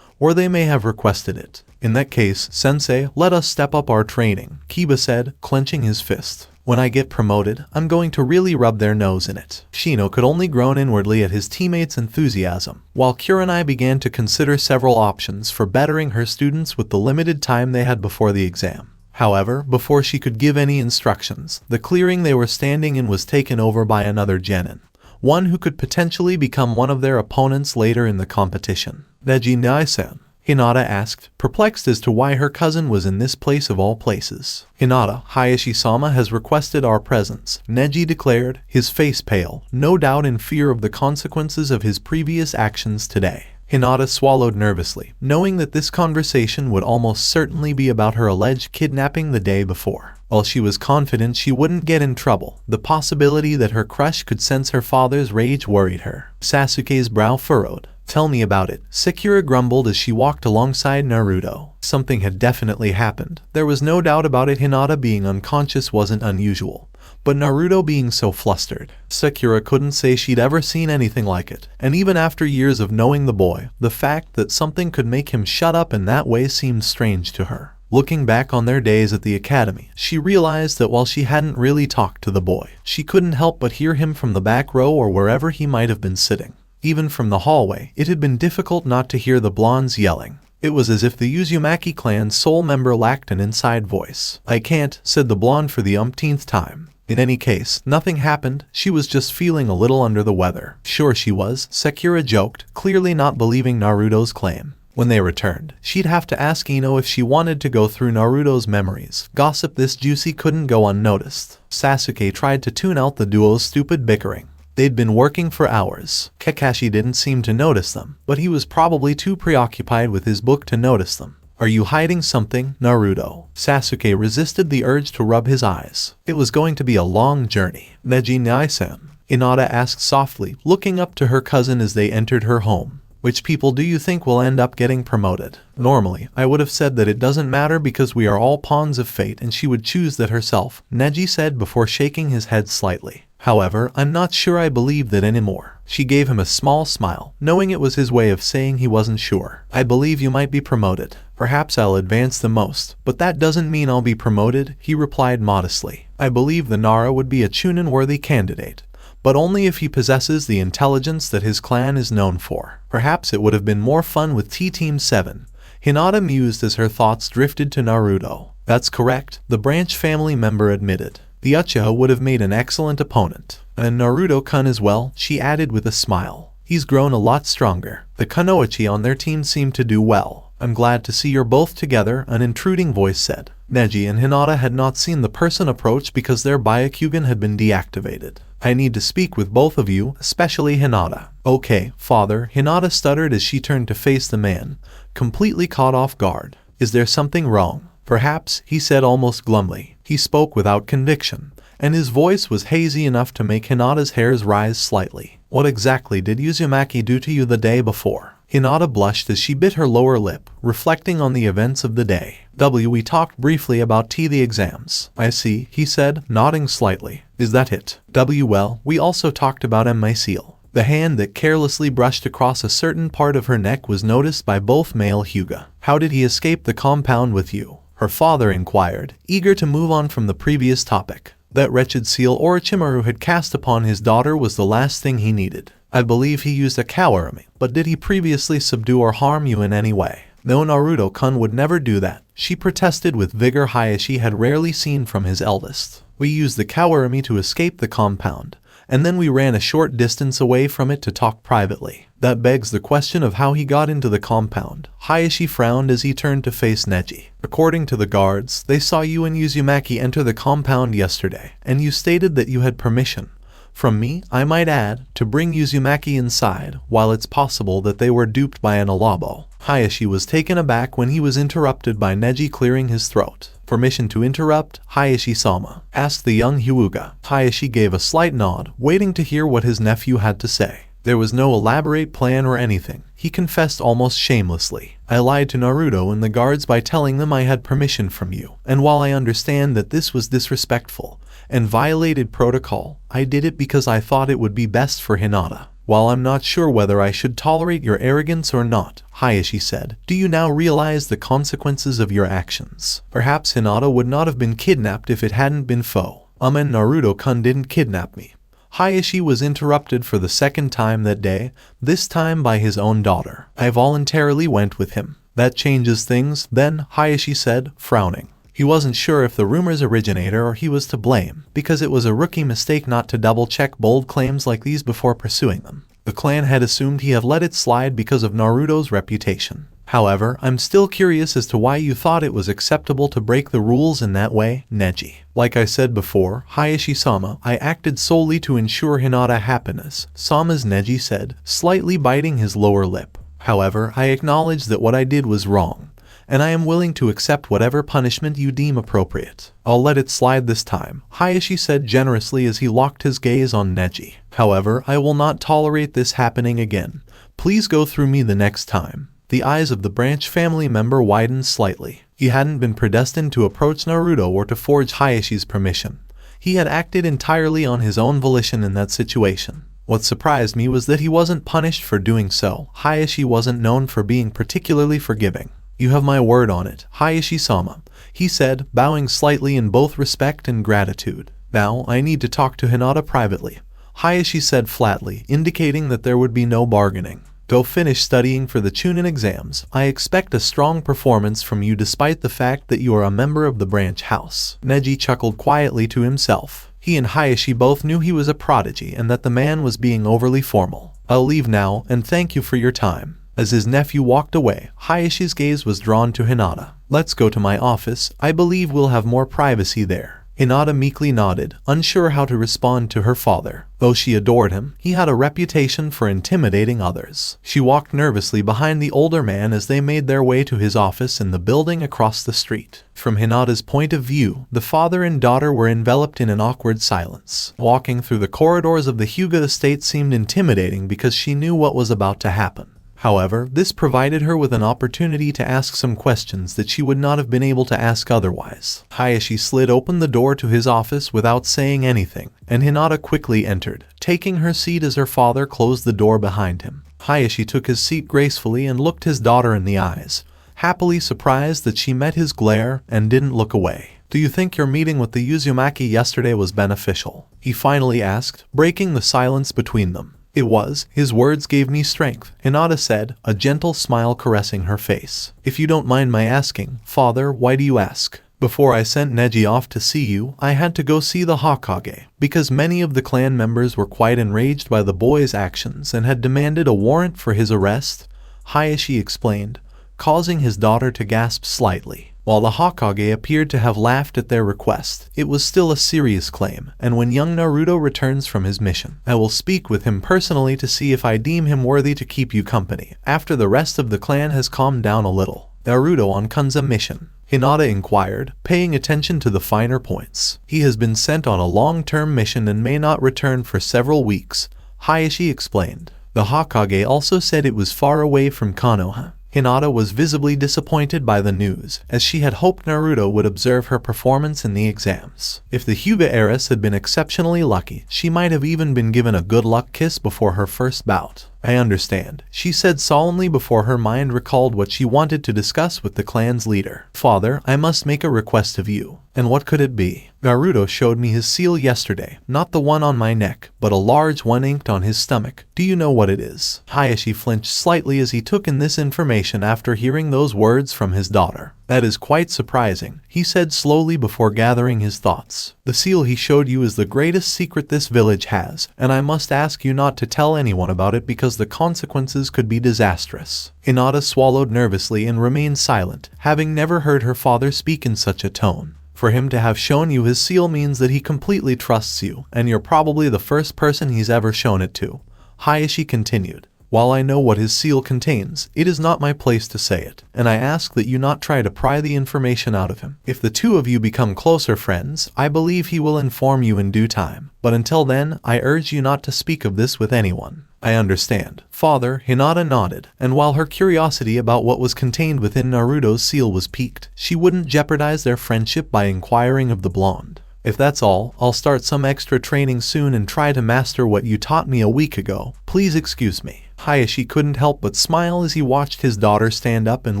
or they may have requested it. In that case, Sensei, let us step up our training, Kiba said, clenching his fist. When I get promoted, I'm going to really rub their nose in it. Shino could only groan inwardly at his teammates' enthusiasm, while Kurenai began to consider several options for bettering her students with the limited time they had before the exam. However, before she could give any instructions, the clearing they were standing in was taken over by another genin, one who could potentially become one of their opponents later in the competition. Neji Nai-san, Hinata asked, perplexed as to why her cousin was in this place of all places. Hinata, Hayashi-sama has requested our presence, Neji declared, his face pale, no doubt in fear of the consequences of his previous actions today. Hinata swallowed nervously, knowing that this conversation would almost certainly be about her alleged kidnapping the day before. While she was confident she wouldn't get in trouble, the possibility that her crush could sense her father's rage worried her. Sasuke's brow furrowed. Tell me about it, Sakura grumbled as she walked alongside Naruto. Something had definitely happened. There was no doubt about it. Hinata being unconscious wasn't unusual, but Naruto being so flustered. Sakura couldn't say she'd ever seen anything like it, and even after years of knowing the boy, the fact that something could make him shut up in that way seemed strange to her. Looking back on their days at the academy, she realized that while she hadn't really talked to the boy, she couldn't help but hear him from the back row or wherever he might have been sitting. Even from the hallway, it had been difficult not to hear the blondes yelling. It was as if the Uzumaki clan's sole member lacked an inside voice. I can't, said the blonde for the umpteenth time. In any case, nothing happened. She was just feeling a little under the weather. Sure she was, Sakura joked, clearly not believing Naruto's claim. When they returned, she'd have to ask Ino if she wanted to go through Naruto's memories. Gossip this juicy couldn't go unnoticed. Sasuke tried to tune out the duo's stupid bickering. They'd been working for hours. Kakashi didn't seem to notice them, but he was probably too preoccupied with his book to notice them. Are you hiding something, Naruto? Sasuke resisted the urge to rub his eyes. It was going to be a long journey. Neji Nai-san, Hinata asked softly, looking up to her cousin as they entered her home. Which people do you think will end up getting promoted? Normally, I would have said that it doesn't matter because we are all pawns of fate and she would choose that herself, Neji said before shaking his head slightly. However, I'm not sure I believe that anymore. She gave him a small smile, knowing it was his way of saying he wasn't sure. I believe you might be promoted. Perhaps I'll advance the most, but that doesn't mean I'll be promoted, he replied modestly. I believe the Nara would be a Chunin-worthy candidate, but only if he possesses the intelligence that his clan is known for. Perhaps it would have been more fun with T-Team 7. Hinata mused as her thoughts drifted to Naruto. That's correct, the branch family member admitted. The Uchiha would have made an excellent opponent. And Naruto-kun as well, she added with a smile. He's grown a lot stronger. The Kunoichi on their team seem to do well. I'm glad to see you're both together, an intruding voice said. Neji and Hinata had not seen the person approach because their Byakugan had been deactivated. I need to speak with both of you, especially Hinata. Okay, father, Hinata stuttered as she turned to face the man, completely caught off guard. Is there something wrong? Perhaps, he said almost glumly. He spoke without conviction, and his voice was hazy enough to make Hinata's hairs rise slightly. What exactly did Uzumaki do to you the day before? Hinata blushed as she bit her lower lip, reflecting on the events of the day. We talked briefly about the exams. I see, he said, nodding slightly. Is that it? Well, we also talked about Mycel. The hand that carelessly brushed across a certain part of her neck was noticed by both male Hyuga. How did he escape the compound with you? Her father inquired, eager to move on from the previous topic. That wretched seal Orochimaru had cast upon his daughter was the last thing he needed. I believe he used a kawarami, but did he previously subdue or harm you in any way? No, Naruto-kun would never do that, she protested with vigor Hayashi had rarely seen from his eldest. We used the kawarami to escape the compound, and then we ran a short distance away from it to talk privately. That begs the question of how he got into the compound. Hayashi frowned as he turned to face Neji. According to the guards, they saw you and Uzumaki enter the compound yesterday, and you stated that you had permission. From me, I might add, to bring Uzumaki inside, while it's possible that they were duped by an Alabo. Hayashi was taken aback when he was interrupted by Neji clearing his throat. Permission to interrupt, Hayashi-sama? Asked the young Hyuga. Hayashi gave a slight nod, waiting to hear what his nephew had to say. There was no elaborate plan or anything, he confessed almost shamelessly. I lied to Naruto and the guards by telling them I had permission from you, and while I understand that this was disrespectful and violated protocol, I did it because I thought it would be best for Hinata. While I'm not sure whether I should tolerate your arrogance or not, Hayashi said, do you now realize the consequences of your actions? Perhaps Hinata would not have been kidnapped if it hadn't been foe. And Naruto-kun didn't kidnap me. Hayashi was interrupted for the second time that day, this time by his own daughter. I voluntarily went with him. That changes things, then, Hayashi said, frowning. He wasn't sure if the rumors originated or he was to blame, because it was a rookie mistake not to double-check bold claims like these before pursuing them. The clan had assumed he had let it slide because of Naruto's reputation. However, I'm still curious as to why you thought it was acceptable to break the rules in that way, Neji. Like I said before, Hayashi-sama, I acted solely to ensure Hinata happiness, Sama's Neji said, slightly biting his lower lip. However, I acknowledge that what I did was wrong, and I am willing to accept whatever punishment you deem appropriate. I'll let it slide this time, Hayashi said generously as he locked his gaze on Neji. However, I will not tolerate this happening again. Please go through me the next time. The eyes of the branch family member widened slightly. He hadn't been predestined to approach Naruto or to forge Hayashi's permission. He had acted entirely on his own volition in that situation. What surprised me was that he wasn't punished for doing so. Hayashi wasn't known for being particularly forgiving. You have my word on it, Hayashi-sama, he said, bowing slightly in both respect and gratitude. Now, I need to talk to Hinata privately, Hayashi said flatly, indicating that there would be no bargaining. Go finish studying for the Chunin exams. I expect a strong performance from you despite the fact that you are a member of the branch house. Neji chuckled quietly to himself. He and Hayashi both knew he was a prodigy and that the man was being overly formal. I'll leave now, and thank you for your time. As his nephew walked away, Hayashi's gaze was drawn to Hinata. Let's go to my office. I believe we'll have more privacy there. Hinata meekly nodded, unsure how to respond to her father. Though she adored him, he had a reputation for intimidating others. She walked nervously behind the older man as they made their way to his office in the building across the street. From Hinata's point of view, the father and daughter were enveloped in an awkward silence. Walking through the corridors of the Hyuga estate seemed intimidating because she knew what was about to happen. However, this provided her with an opportunity to ask some questions that she would not have been able to ask otherwise. Hayashi slid open the door to his office without saying anything, and Hinata quickly entered, taking her seat as her father closed the door behind him. Hayashi took his seat gracefully and looked his daughter in the eyes, happily surprised that she met his glare and didn't look away. Do you think your meeting with the Uzumaki yesterday was beneficial? He finally asked, breaking the silence between them. It was. His words gave me strength, Hinata said, a gentle smile caressing her face. If you don't mind my asking, father, why do you ask? Before I sent Neji off to see you, I had to go see the Hokage, because many of the clan members were quite enraged by the boy's actions and had demanded a warrant for his arrest, Hayashi explained, causing his daughter to gasp slightly. While the Hokage appeared to have laughed at their request, it was still a serious claim, and when young Naruto returns from his mission, I will speak with him personally to see if I deem him worthy to keep you company, after the rest of the clan has calmed down a little. Naruto on Kunza mission? Hinata inquired, paying attention to the finer points. He has been sent on a long-term mission and may not return for several weeks, Hayashi explained. The Hokage also said it was far away from Konoha. Hinata was visibly disappointed by the news, as she had hoped Naruto would observe her performance in the exams. If the Hyuga heiress had been exceptionally lucky, she might have even been given a good luck kiss before her first bout. I understand, she said solemnly before her mind recalled what she wanted to discuss with the clan's leader. Father, I must make a request of you. And what could it be? Naruto showed me his seal yesterday, not the one on my neck, but a large one inked on his stomach. Do you know what it is? Hayashi flinched slightly as he took in this information after hearing those words from his daughter. That is quite surprising, he said slowly before gathering his thoughts. The seal he showed you is the greatest secret this village has, and I must ask you not to tell anyone about it because the consequences could be disastrous. Hinata swallowed nervously and remained silent, having never heard her father speak in such a tone. For him to have shown you his seal means that he completely trusts you, and you're probably the first person he's ever shown it to. Hayashi continued. While I know what his seal contains, it is not my place to say it, and I ask that you not try to pry the information out of him. If the two of you become closer friends, I believe he will inform you in due time, but until then, I urge you not to speak of this with anyone. I understand. Father, Hinata nodded, and while her curiosity about what was contained within Naruto's seal was piqued, she wouldn't jeopardize their friendship by inquiring of the blonde. If that's all, I'll start some extra training soon and try to master what you taught me a week ago. Please excuse me. Hayashi couldn't help but smile as he watched his daughter stand up and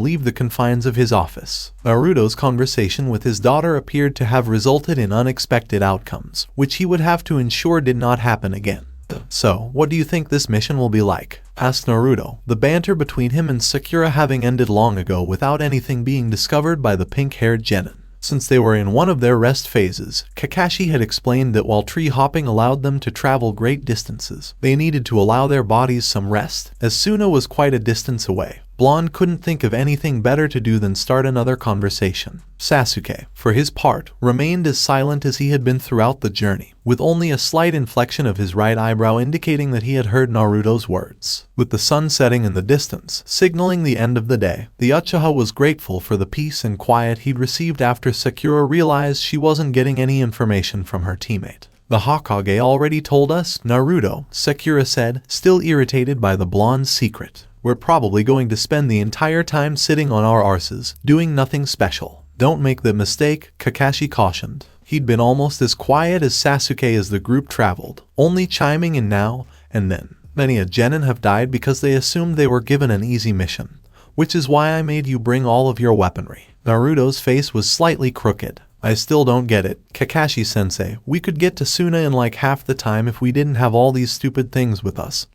leave the confines of his office. Naruto's conversation with his daughter appeared to have resulted in unexpected outcomes, which he would have to ensure did not happen again. So, what do you think this mission will be like? Asked Naruto, the banter between him and Sakura having ended long ago without anything being discovered by the pink-haired genin. Since they were in one of their rest phases, Kakashi had explained that while tree hopping allowed them to travel great distances, they needed to allow their bodies some rest, as Suna was quite a distance away. Blonde couldn't think of anything better to do than start another conversation. Sasuke, for his part, remained as silent as he had been throughout the journey, with only a slight inflection of his right eyebrow indicating that he had heard Naruto's words. With the sun setting in the distance, signaling the end of the day, the Uchiha was grateful for the peace and quiet he'd received after Sakura realized she wasn't getting any information from her teammate. The Hokage already told us, Naruto, Sakura said, still irritated by the blonde's secret. We're probably going to spend the entire time sitting on our arses, doing nothing special. Don't make the mistake, Kakashi cautioned. He'd been almost as quiet as Sasuke as the group traveled, only chiming in now and then. Many a genin have died because they assumed they were given an easy mission, which is why I made you bring all of your weaponry. Naruto's face was slightly crooked. I still don't get it, Kakashi-sensei. We could get to Suna in like half the time if we didn't have all these stupid things with us,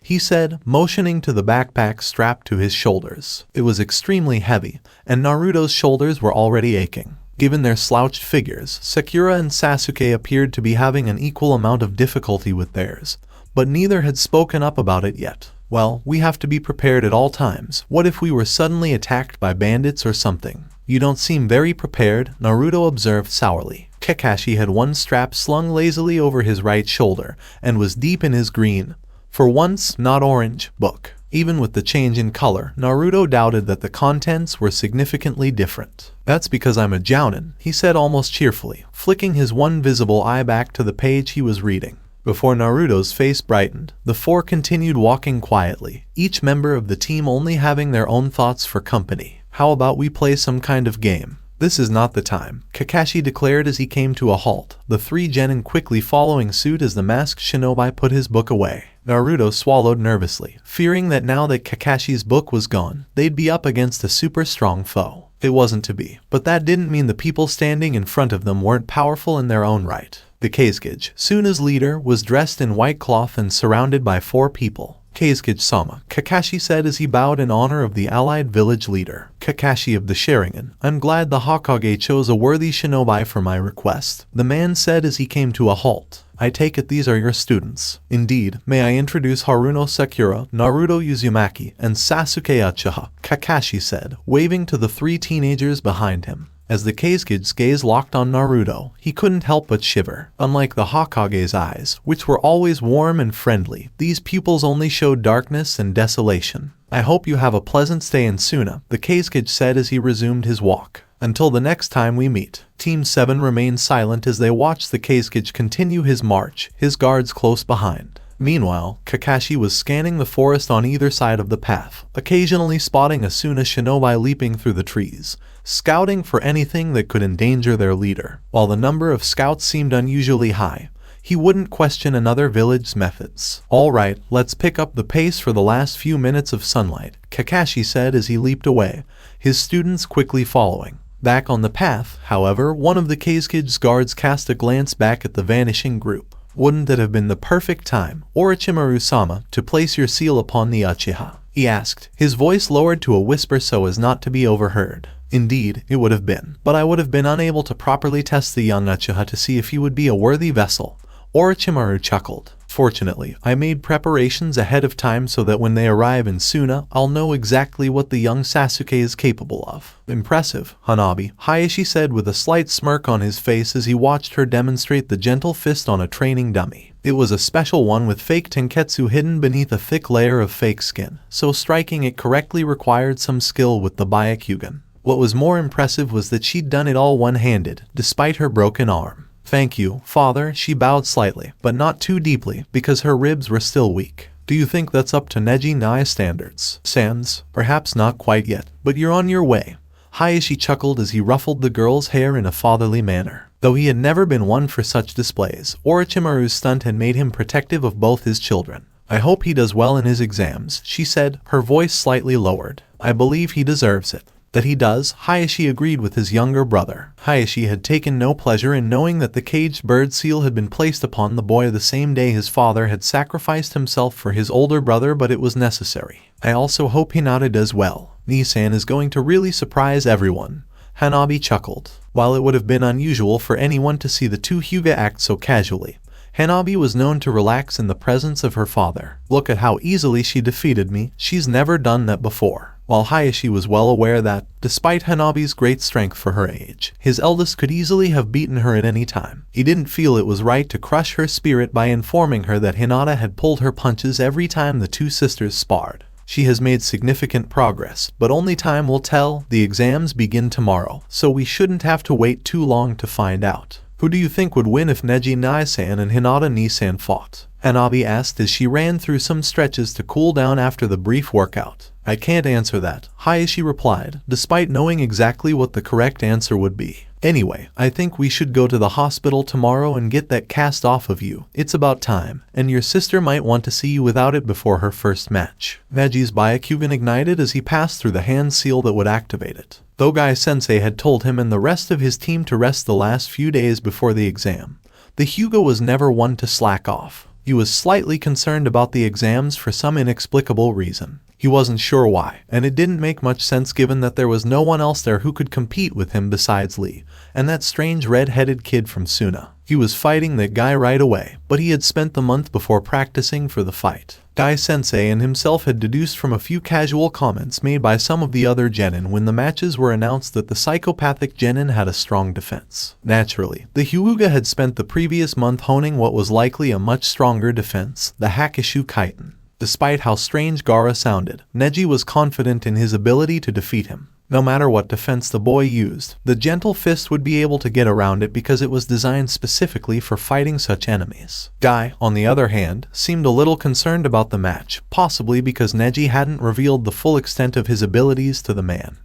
he said, motioning to the backpack strapped to his shoulders. It was extremely heavy, and Naruto's shoulders were already aching. Given their slouched figures, Sakura and Sasuke appeared to be having an equal amount of difficulty with theirs, but neither had spoken up about it yet. Well, we have to be prepared at all times. What if we were suddenly attacked by bandits or something? You don't seem very prepared, Naruto observed sourly. Kakashi had one strap slung lazily over his right shoulder, and was deep in his green, for once not orange, book. Even with the change in color, Naruto doubted that the contents were significantly different. That's because I'm a jounin, he said almost cheerfully, flicking his one visible eye back to the page he was reading. Before Naruto's face brightened, the four continued walking quietly, each member of the team only having their own thoughts for company. How about we play some kind of game? This is not the time, Kakashi declared as he came to a halt, the three genin quickly following suit as the masked shinobi put his book away. Naruto swallowed nervously, fearing that now that Kakashi's book was gone, they'd be up against a super strong foe. It wasn't to be, but that didn't mean the people standing in front of them weren't powerful in their own right. The Kazekage, Suna's leader, was dressed in white cloth and surrounded by four people. Kazekage-sama, Kakashi said as he bowed in honor of the allied village leader. Kakashi of the Sharingan, I'm glad the Hokage chose a worthy shinobi for my request, the man said as he came to a halt. I take it these are your students. Indeed, may I introduce Haruno Sakura, Naruto Uzumaki, and Sasuke Uchiha, Kakashi said, waving to the three teenagers behind him. As the Kazekige's gaze locked on Naruto, he couldn't help but shiver. Unlike the Hokage's eyes, which were always warm and friendly, these pupils only showed darkness and desolation. I hope you have a pleasant stay in Suna, the Kazekage said as he resumed his walk. Until the next time we meet. Team 7 remained silent as they watched the Kazekage continue his march, his guards close behind. Meanwhile, Kakashi was scanning the forest on either side of the path, occasionally spotting a Suna shinobi leaping through the trees, scouting for anything that could endanger their leader. While the number of scouts seemed unusually high, he wouldn't question another village's methods. Alright, let's pick up the pace for the last few minutes of sunlight, Kakashi said as he leaped away, his students quickly following. Back on the path, however, one of the Kazekige's guards cast a glance back at the vanishing group. Wouldn't it have been the perfect time, Orochimaru-sama, to place your seal upon the Uchiha? He asked, his voice lowered to a whisper so as not to be overheard. Indeed, it would have been, but I would have been unable to properly test the young Uchiha to see if he would be a worthy vessel. Orochimaru chuckled. Fortunately, I made preparations ahead of time so that when they arrive in Suna, I'll know exactly what the young Sasuke is capable of. Impressive, Hanabi, Hayashi said with a slight smirk on his face as he watched her demonstrate the gentle fist on a training dummy. It was a special one with fake tenketsu hidden beneath a thick layer of fake skin, so striking it correctly required some skill with the Byakugan. What was more impressive was that she'd done it all one-handed, despite her broken arm. Thank you, father, she bowed slightly, but not too deeply, because her ribs were still weak. Do you think that's up to Neji Nai standards? Sans, perhaps not quite yet, but you're on your way. Hayashi chuckled as he ruffled the girl's hair in a fatherly manner. The Though he had never been one for such displays, Orochimaru's stunt had made him protective of both his children. "I hope he does well in his exams," she said, her voice slightly lowered. "I believe he deserves it." "That he does," Hayashi agreed with his younger brother. Hayashi had taken no pleasure in knowing that the caged bird seal had been placed upon the boy the same day his father had sacrificed himself for his older brother, but it was necessary. "I also hope Hinata does well. Nissan is going to really surprise everyone." Hanabi chuckled. While it would have been unusual for anyone to see the two Hyuga act so casually, Hanabi was known to relax in the presence of her father. "Look at how easily she defeated me. She's never done that before." While Hayashi was well aware that, despite Hanabi's great strength for her age, his eldest could easily have beaten her at any time, he didn't feel it was right to crush her spirit by informing her that Hinata had pulled her punches every time the two sisters sparred. "She has made significant progress, but only time will tell. The exams begin tomorrow, so we shouldn't have to wait too long to find out." "Who do you think would win if Neji Nissan and Hinata Nissan fought?" Hanabi asked as she ran through some stretches to cool down after the brief workout. "I can't answer that," Hayashi replied, despite knowing exactly what the correct answer would be. "Anyway, I think we should go to the hospital tomorrow and get that cast off of you. It's about time, and your sister might want to see you without it before her first match." Neji's Byakugan ignited as he passed through the hand seal that would activate it. Though Guy-sensei had told him and the rest of his team to rest the last few days before the exam, the Hyuga was never one to slack off. He was slightly concerned about the exams for some inexplicable reason. He wasn't sure why, and it didn't make much sense given that there was no one else there who could compete with him besides Lee, and that strange red-headed kid from Suna. He was fighting that guy right away, but he had spent the month before practicing for the fight. Guy-sensei and himself had deduced from a few casual comments made by some of the other genin when the matches were announced that the psychopathic genin had a strong defense. Naturally, the Hyuga had spent the previous month honing what was likely a much stronger defense, the Hakishu Kaiten. Despite how strange Gaara sounded, Neji was confident in his ability to defeat him. No matter what defense the boy used, the gentle fist would be able to get around it because it was designed specifically for fighting such enemies. Guy, on the other hand, seemed a little concerned about the match, possibly because Neji hadn't revealed the full extent of his abilities to the man.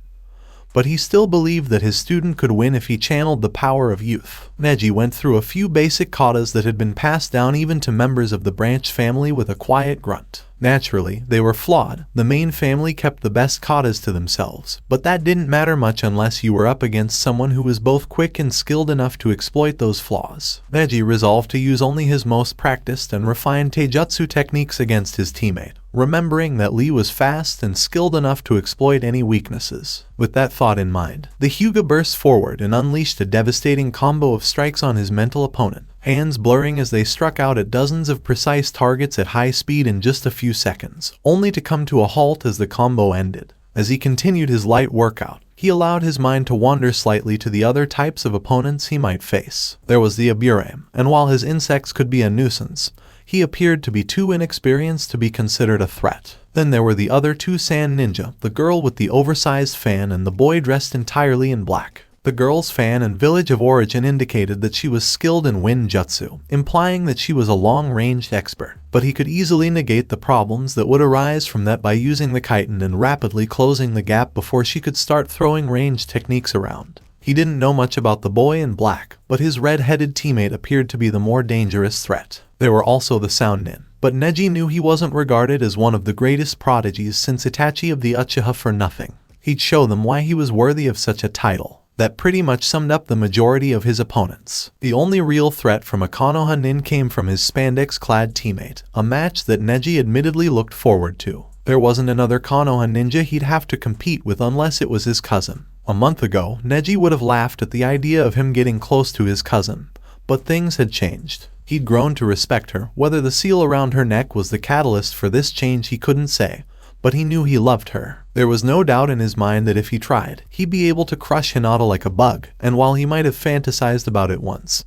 But he still believed that his student could win if he channeled the power of youth. Neji went through a few basic katas that had been passed down even to members of the branch family with a quiet grunt. Naturally, they were flawed. The main family kept the best katas to themselves, but that didn't matter much unless you were up against someone who was both quick and skilled enough to exploit those flaws. Neji resolved to use only his most practiced and refined taijutsu techniques against his teammate, remembering that Lee was fast and skilled enough to exploit any weaknesses. With that thought in mind, the Hyuga burst forward and unleashed a devastating combo of strikes on his mental opponent, hands blurring as they struck out at dozens of precise targets at high speed in just a few seconds, only to come to a halt as the combo ended. As he continued his light workout, he allowed his mind to wander slightly to the other types of opponents he might face. There was the Aburame, and while his insects could be a nuisance, he appeared to be too inexperienced to be considered a threat. Then there were the other two sand ninja, the girl with the oversized fan and the boy dressed entirely in black. The girl's fan and village of origin indicated that she was skilled in wind jutsu, implying that she was a long-ranged expert. But he could easily negate the problems that would arise from that by using the chitin and rapidly closing the gap before she could start throwing ranged techniques around. He didn't know much about the boy in black, but his red-headed teammate appeared to be the more dangerous threat. There were also the sound nin, but Neji knew he wasn't regarded as one of the greatest prodigies since Itachi of the Uchiha for nothing. He'd show them why he was worthy of such a title. That pretty much summed up the majority of his opponents. The only real threat from a Konoha nin came from his spandex-clad teammate, a match that Neji admittedly looked forward to. There wasn't another Konoha ninja he'd have to compete with unless it was his cousin. A month ago, Neji would have laughed at the idea of him getting close to his cousin, but things had changed. He'd grown to respect her. Whether the seal around her neck was the catalyst for this change he couldn't say, but he knew he loved her. There was no doubt in his mind that if he tried, he'd be able to crush Hinata like a bug, and while he might have fantasized about it once,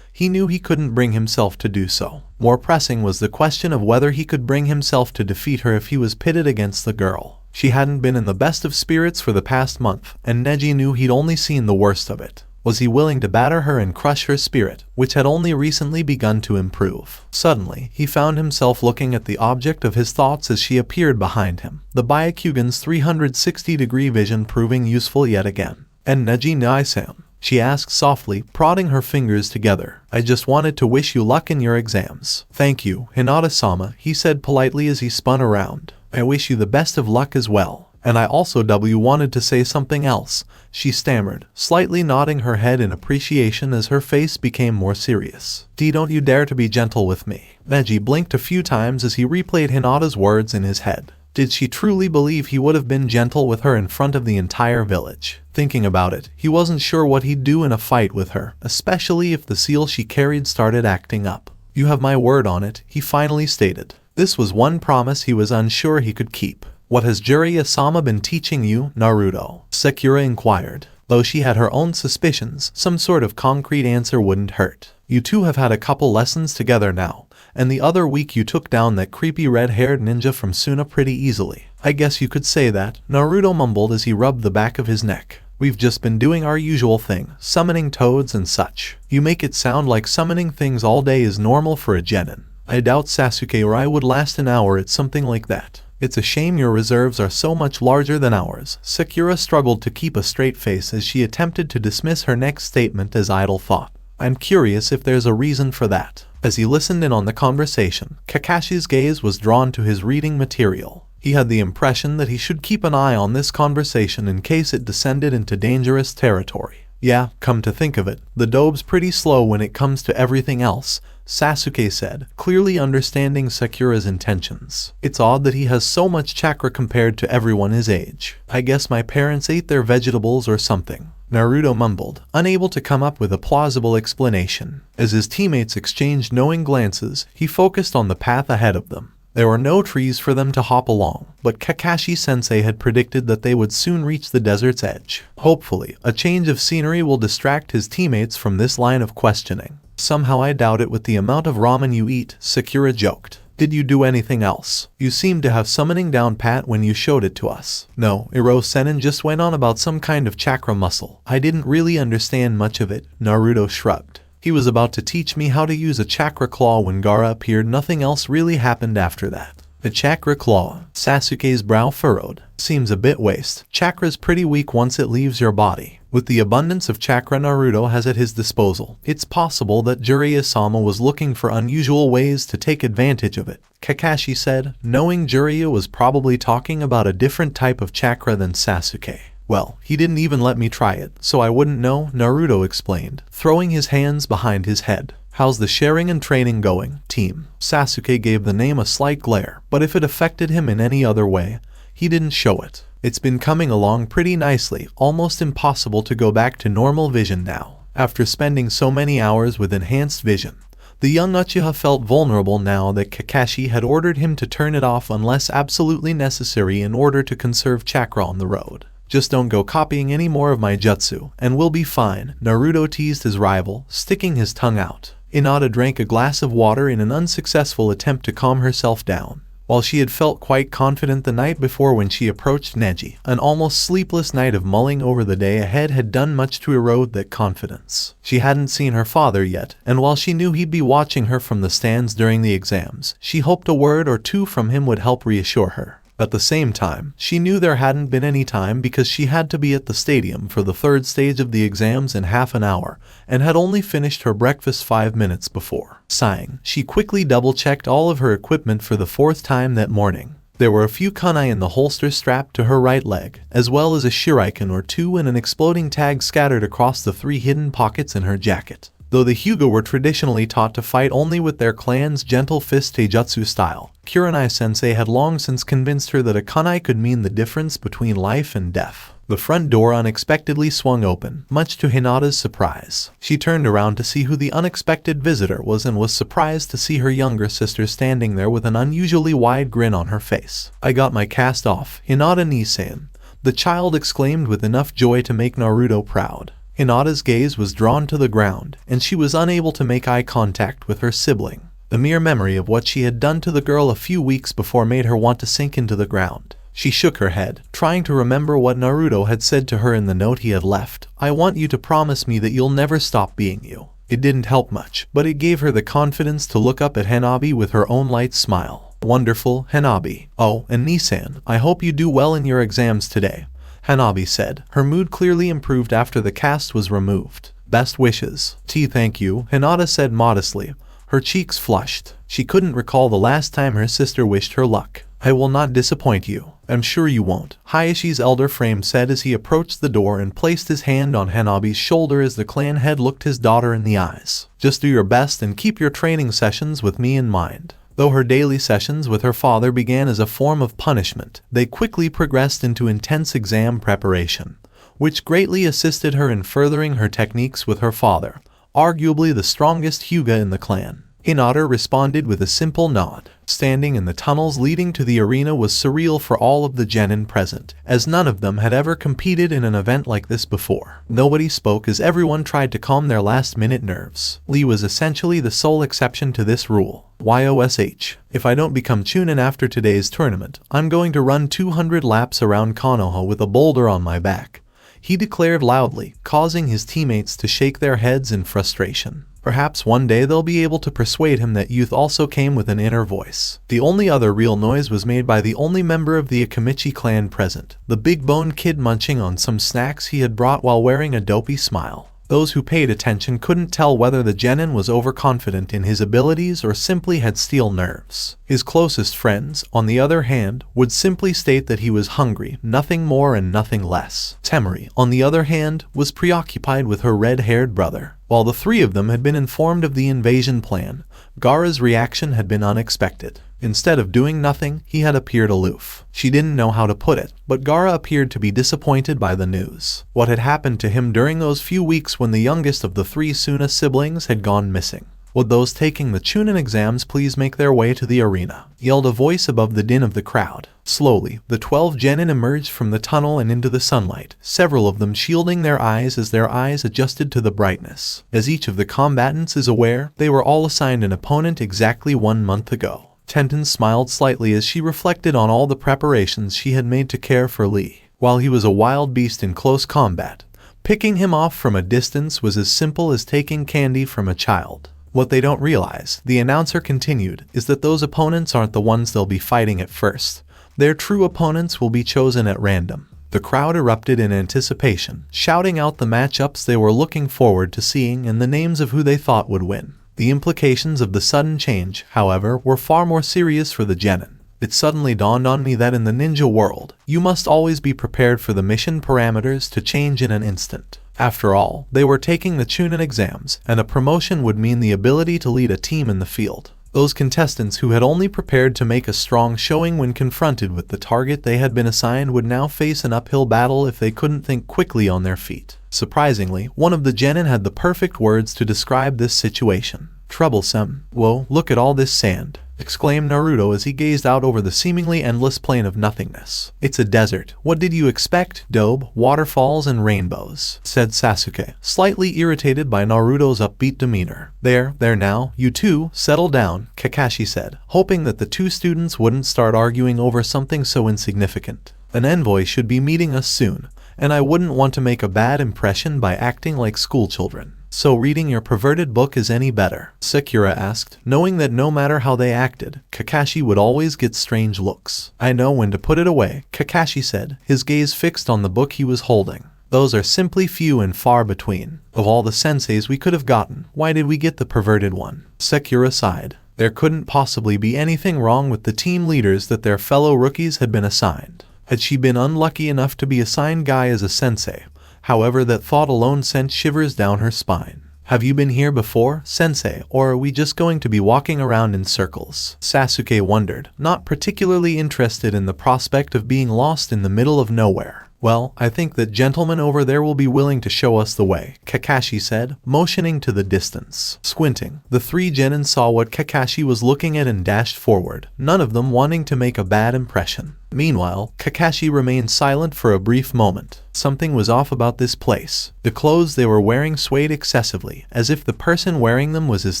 he knew he couldn't bring himself to do so. More pressing was the question of whether he could bring himself to defeat her if he was pitted against the girl. She hadn't been in the best of spirits for the past month, and Neji knew he'd only seen the worst of it. Was he willing to batter her and crush her spirit, which had only recently begun to improve? Suddenly, he found himself looking at the object of his thoughts as she appeared behind him, the Byakugan's 360-degree vision proving useful yet again. And Neji Nissan. she asked softly, prodding her fingers together. I just wanted to wish you luck in your exams. Thank you, Hinata-sama, he said politely as he spun around. I wish you the best of luck as well. And I also wanted to say something else, she stammered, slightly nodding her head in appreciation as her face became more serious. Don't you dare to be gentle with me. Neji blinked a few times as he replayed Hinata's words in his head. Did she truly believe he would have been gentle with her in front of the entire village? Thinking about it, he wasn't sure what he'd do in a fight with her, especially if the seal she carried started acting up. You have my word on it, he finally stated. This was one promise he was unsure he could keep. What has Jiraiya-sama been teaching you, Naruto? Sakura inquired. Though she had her own suspicions, some sort of concrete answer wouldn't hurt. You two have had a couple lessons together now, and the other week you took down that creepy red-haired ninja from Suna pretty easily. I guess you could say that, Naruto mumbled as he rubbed the back of his neck. We've just been doing our usual thing, summoning toads and such. You make it sound like summoning things all day is normal for a genin. I doubt Sasuke or I would last an hour at something like that. It's a shame your reserves are so much larger than ours. Sakura struggled to keep a straight face as she attempted to dismiss her next statement as idle thought. I'm curious if there's a reason for that. As he listened in on the conversation, Kakashi's gaze was drawn to his reading material. He had the impression that he should keep an eye on this conversation in case it descended into dangerous territory. Yeah, come to think of it, the dobe's pretty slow when it comes to everything else, Sasuke said, clearly understanding Sakura's intentions. It's odd that he has so much chakra compared to everyone his age. I guess my parents ate their vegetables or something. Naruto mumbled, unable to come up with a plausible explanation. As his teammates exchanged knowing glances, he focused on the path ahead of them. There were no trees for them to hop along, but Kakashi-sensei had predicted that they would soon reach the desert's edge. Hopefully, a change of scenery will distract his teammates from this line of questioning. Somehow I doubt it with the amount of ramen you eat, Sakura joked. Did you do anything else? You seemed to have summoning down pat when you showed it to us. No, Iro-Senin just went on about some kind of chakra muscle. I didn't really understand much of it, Naruto shrugged. He was about to teach me how to use a chakra claw when Gaara appeared. Nothing else really happened after that. The chakra claw, Sasuke's brow furrowed. Seems a bit waste. Chakra's pretty weak once it leaves your body. With the abundance of chakra Naruto has at his disposal, it's possible that Jiraiya-sama was looking for unusual ways to take advantage of it, Kakashi said, knowing Jiraiya was probably talking about a different type of chakra than Sasuke. Well, he didn't even let me try it, so I wouldn't know, Naruto explained, throwing his hands behind his head. How's the sharing and training going, team? Sasuke gave the name a slight glare, but if it affected him in any other way, he didn't show it. It's been coming along pretty nicely, almost impossible to go back to normal vision now. After spending so many hours with enhanced vision, the young Uchiha felt vulnerable now that Kakashi had ordered him to turn it off unless absolutely necessary in order to conserve chakra on the road. Just don't go copying any more of my jutsu, and we'll be fine, Naruto teased his rival, sticking his tongue out. Hinata drank a glass of water in an unsuccessful attempt to calm herself down. While she had felt quite confident the night before when she approached Neji, an almost sleepless night of mulling over the day ahead had done much to erode that confidence. She hadn't seen her father yet, and while she knew he'd be watching her from the stands during the exams, she hoped a word or two from him would help reassure her. At the same time, she knew there hadn't been any time because she had to be at the stadium for the third stage of the exams in half an hour, and had only finished her breakfast 5 minutes before. Sighing, she quickly double-checked all of her equipment for the fourth time that morning. There were a few kunai in the holster strapped to her right leg, as well as a shuriken or two and an exploding tag scattered across the 3 hidden pockets in her jacket. Though the Hyuga were traditionally taught to fight only with their clan's gentle fist taijutsu style, Kurenai-sensei had long since convinced her that a kunai could mean the difference between life and death. The front door unexpectedly swung open, much to Hinata's surprise. She turned around to see who the unexpected visitor was and was surprised to see her younger sister standing there with an unusually wide grin on her face. I got my cast off, Hinata-ni-san, the child exclaimed with enough joy to make Naruto proud. Hinata's gaze was drawn to the ground, and she was unable to make eye contact with her sibling. The mere memory of what she had done to the girl a few weeks before made her want to sink into the ground. She shook her head, trying to remember what Naruto had said to her in the note he had left. I want you to promise me that you'll never stop being you. It didn't help much, but it gave her the confidence to look up at Hanabi with her own light smile. Wonderful, Hanabi. Oh, and Nisan, I hope you do well in your exams today. Hanabi said, her mood clearly improved after the cast was removed. Best wishes. Thank you, Hinata said modestly. Her cheeks flushed. She couldn't recall the last time her sister wished her luck. I will not disappoint you. I'm sure you won't, Hayashi's elder frame said as he approached the door and placed his hand on Hanabi's shoulder as the clan head looked his daughter in the eyes. Just do your best and keep your training sessions with me in mind. Though her daily sessions with her father began as a form of punishment, they quickly progressed into intense exam preparation, which greatly assisted her in furthering her techniques with her father, arguably the strongest Hyuga in the clan. Hinata responded with a simple nod. Standing in the tunnels leading to the arena was surreal for all of the genin present, as none of them had ever competed in an event like this before. Nobody spoke as everyone tried to calm their last-minute nerves. Lee was essentially the sole exception to this rule. YOSH. If I don't become Chunin after today's tournament, I'm going to run 200 laps around Konoha with a boulder on my back, he declared loudly, causing his teammates to shake their heads in frustration. Perhaps one day they'll be able to persuade him that youth also came with an inner voice. The only other real noise was made by the only member of the Akamichi clan present, the big-boned kid munching on some snacks he had brought while wearing a dopey smile. Those who paid attention couldn't tell whether the genin was overconfident in his abilities or simply had steel nerves. His closest friends, on the other hand, would simply state that he was hungry, nothing more and nothing less. Temari, on the other hand, was preoccupied with her red-haired brother. While the three of them had been informed of the invasion plan, Gaara's reaction had been unexpected. Instead of doing nothing, he had appeared aloof. She didn't know how to put it, but Gaara appeared to be disappointed by the news. What had happened to him during those few weeks when the youngest of the three Suna siblings had gone missing? Would those taking the Chunin exams please make their way to the arena? Yelled a voice above the din of the crowd. Slowly, the 12 genin emerged from the tunnel and into the sunlight, several of them shielding their eyes as their eyes adjusted to the brightness. As each of the combatants is aware, they were all assigned an opponent exactly 1 month ago. Tenten smiled slightly as she reflected on all the preparations she had made to care for Lee. While he was a wild beast in close combat, picking him off from a distance was as simple as taking candy from a child. What they don't realize, the announcer continued, is that those opponents aren't the ones they'll be fighting at first. Their true opponents will be chosen at random. The crowd erupted in anticipation, shouting out the matchups they were looking forward to seeing and the names of who they thought would win. The implications of the sudden change, however, were far more serious for the genin. It suddenly dawned on me that in the ninja world, you must always be prepared for the mission parameters to change in an instant. After all, they were taking the Chunin exams, and a promotion would mean the ability to lead a team in the field. Those contestants who had only prepared to make a strong showing when confronted with the target they had been assigned would now face an uphill battle if they couldn't think quickly on their feet. Surprisingly, one of the genin had the perfect words to describe this situation. Troublesome. Whoa, look at all this sand, exclaimed Naruto as he gazed out over the seemingly endless plain of nothingness. It's a desert. What did you expect? Daube, waterfalls, and rainbows, said Sasuke, slightly irritated by Naruto's upbeat demeanor. There now, you two, settle down, Kakashi said, hoping that the two students wouldn't start arguing over something so insignificant. An envoy should be meeting us soon, and I wouldn't want to make a bad impression by acting like schoolchildren. So reading your perverted book is any better? Sakura asked, knowing that no matter how they acted, Kakashi would always get strange looks. I know when to put it away, Kakashi said, his gaze fixed on the book he was holding. Those are simply few and far between. Of all the senseis we could have gotten, why did we get the perverted one? Sakura sighed. There couldn't possibly be anything wrong with the team leaders that their fellow rookies had been assigned. Had she been unlucky enough to be assigned Guy as a sensei? However, that thought alone sent shivers down her spine. Have you been here before, sensei, or are we just going to be walking around in circles? Sasuke wondered, not particularly interested in the prospect of being lost in the middle of nowhere. Well, I think that gentleman over there will be willing to show us the way, Kakashi said, motioning to the distance. Squinting, the three genin saw what Kakashi was looking at and dashed forward, none of them wanting to make a bad impression. Meanwhile, Kakashi remained silent for a brief moment. Something was off about this place. The clothes they were wearing swayed excessively, as if the person wearing them was as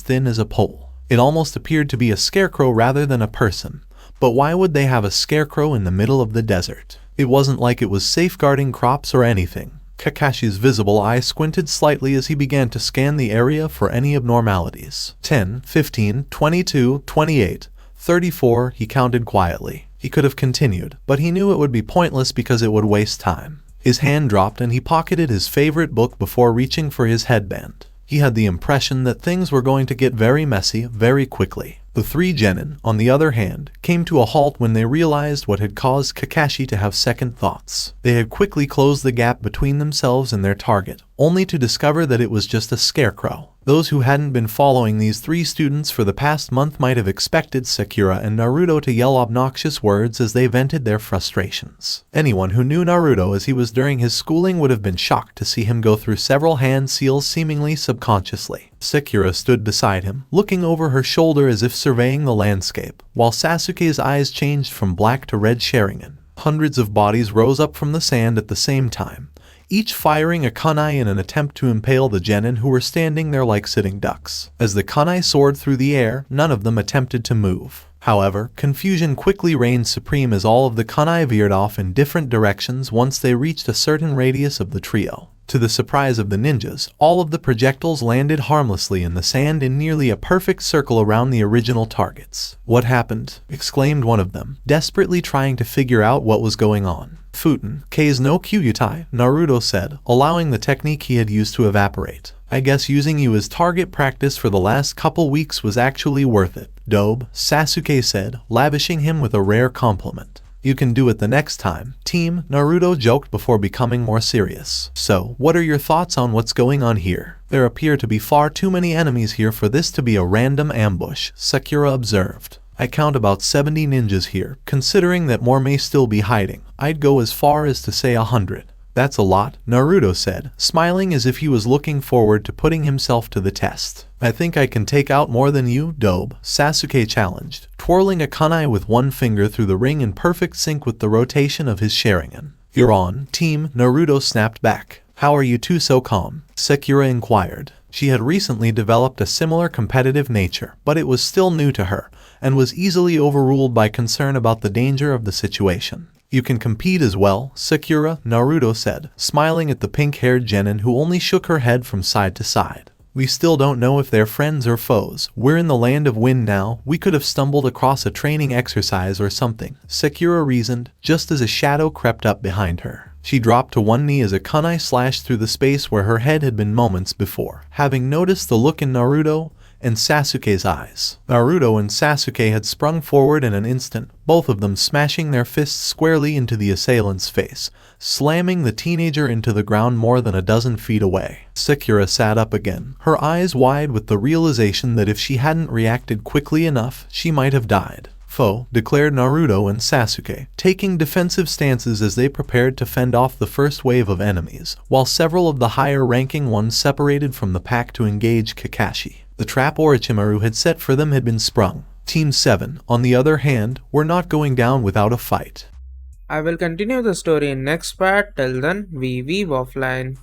thin as a pole. It almost appeared to be a scarecrow rather than a person. But why would they have a scarecrow in the middle of the desert? It wasn't like it was safeguarding crops or anything. Kakashi's visible eye squinted slightly as he began to scan the area for any abnormalities. 10, 15, 22, 28, 34, he counted quietly. He could have continued, but he knew it would be pointless because it would waste time. His hand dropped and he pocketed his favorite book before reaching for his headband. He had the impression that things were going to get very messy very quickly. The three genin, on the other hand, came to a halt when they realized what had caused Kakashi to have second thoughts. They had quickly closed the gap between themselves and their target, only to discover that it was just a scarecrow. Those who hadn't been following these three students for the past month might have expected Sakura and Naruto to yell obnoxious words as they vented their frustrations. Anyone who knew Naruto as he was during his schooling would have been shocked to see him go through several hand seals seemingly subconsciously. Sakura stood beside him, looking over her shoulder as if surveying the landscape, while Sasuke's eyes changed from black to red Sharingan. Hundreds of bodies rose up from the sand at the same time, each firing a kunai in an attempt to impale the genin who were standing there like sitting ducks. As the kunai soared through the air, none of them attempted to move. However, confusion quickly reigned supreme as all of the kunai veered off in different directions once they reached a certain radius of the trio. To the surprise of the ninjas, all of the projectiles landed harmlessly in the sand in nearly a perfect circle around the original targets. "What happened?" exclaimed one of them, desperately trying to figure out what was going on. "Futen, K's no Kyuutai," Naruto said, allowing the technique he had used to evaporate. "I guess using you as target practice for the last couple weeks was actually worth it." "Dobe," Sasuke said, lavishing him with a rare compliment. "You can do it the next time, team," Naruto joked before becoming more serious. "So, what are your thoughts on what's going on here? There appear to be far too many enemies here for this to be a random ambush," Sakura observed. "I count about 70 ninjas here, considering that more may still be hiding. I'd go as far as to say 100. "That's a lot," Naruto said, smiling as if he was looking forward to putting himself to the test. "I think I can take out more than you, Dobe," Sasuke challenged, twirling a kunai with one finger through the ring in perfect sync with the rotation of his Sharingan. "You're on, team," Naruto snapped back. "How are you two so calm?" Sakura inquired. She had recently developed a similar competitive nature, but it was still new to her, and was easily overruled by concern about the danger of the situation. "You can compete as well, Sakura," Naruto said, smiling at the pink-haired genin who only shook her head from side to side. "We still don't know if they're friends or foes. We're in the land of wind now. We could have stumbled across a training exercise or something," Sakura reasoned, just as a shadow crept up behind her. She dropped to one knee as a kunai slashed through the space where her head had been moments before, having noticed the look in Naruto and Sasuke's eyes. Naruto and Sasuke had sprung forward in an instant, both of them smashing their fists squarely into the assailant's face, slamming the teenager into the ground more than a dozen feet away. Sakura sat up again, her eyes wide with the realization that if she hadn't reacted quickly enough, she might have died. "Foe," declared Naruto and Sasuke, taking defensive stances as they prepared to fend off the first wave of enemies, while several of the higher-ranking ones separated from the pack to engage Kakashi. The trap Orochimaru had set for them had been sprung. Team 7, on the other hand, were not going down without a fight. I will continue the story in next part. Till then, we weave offline.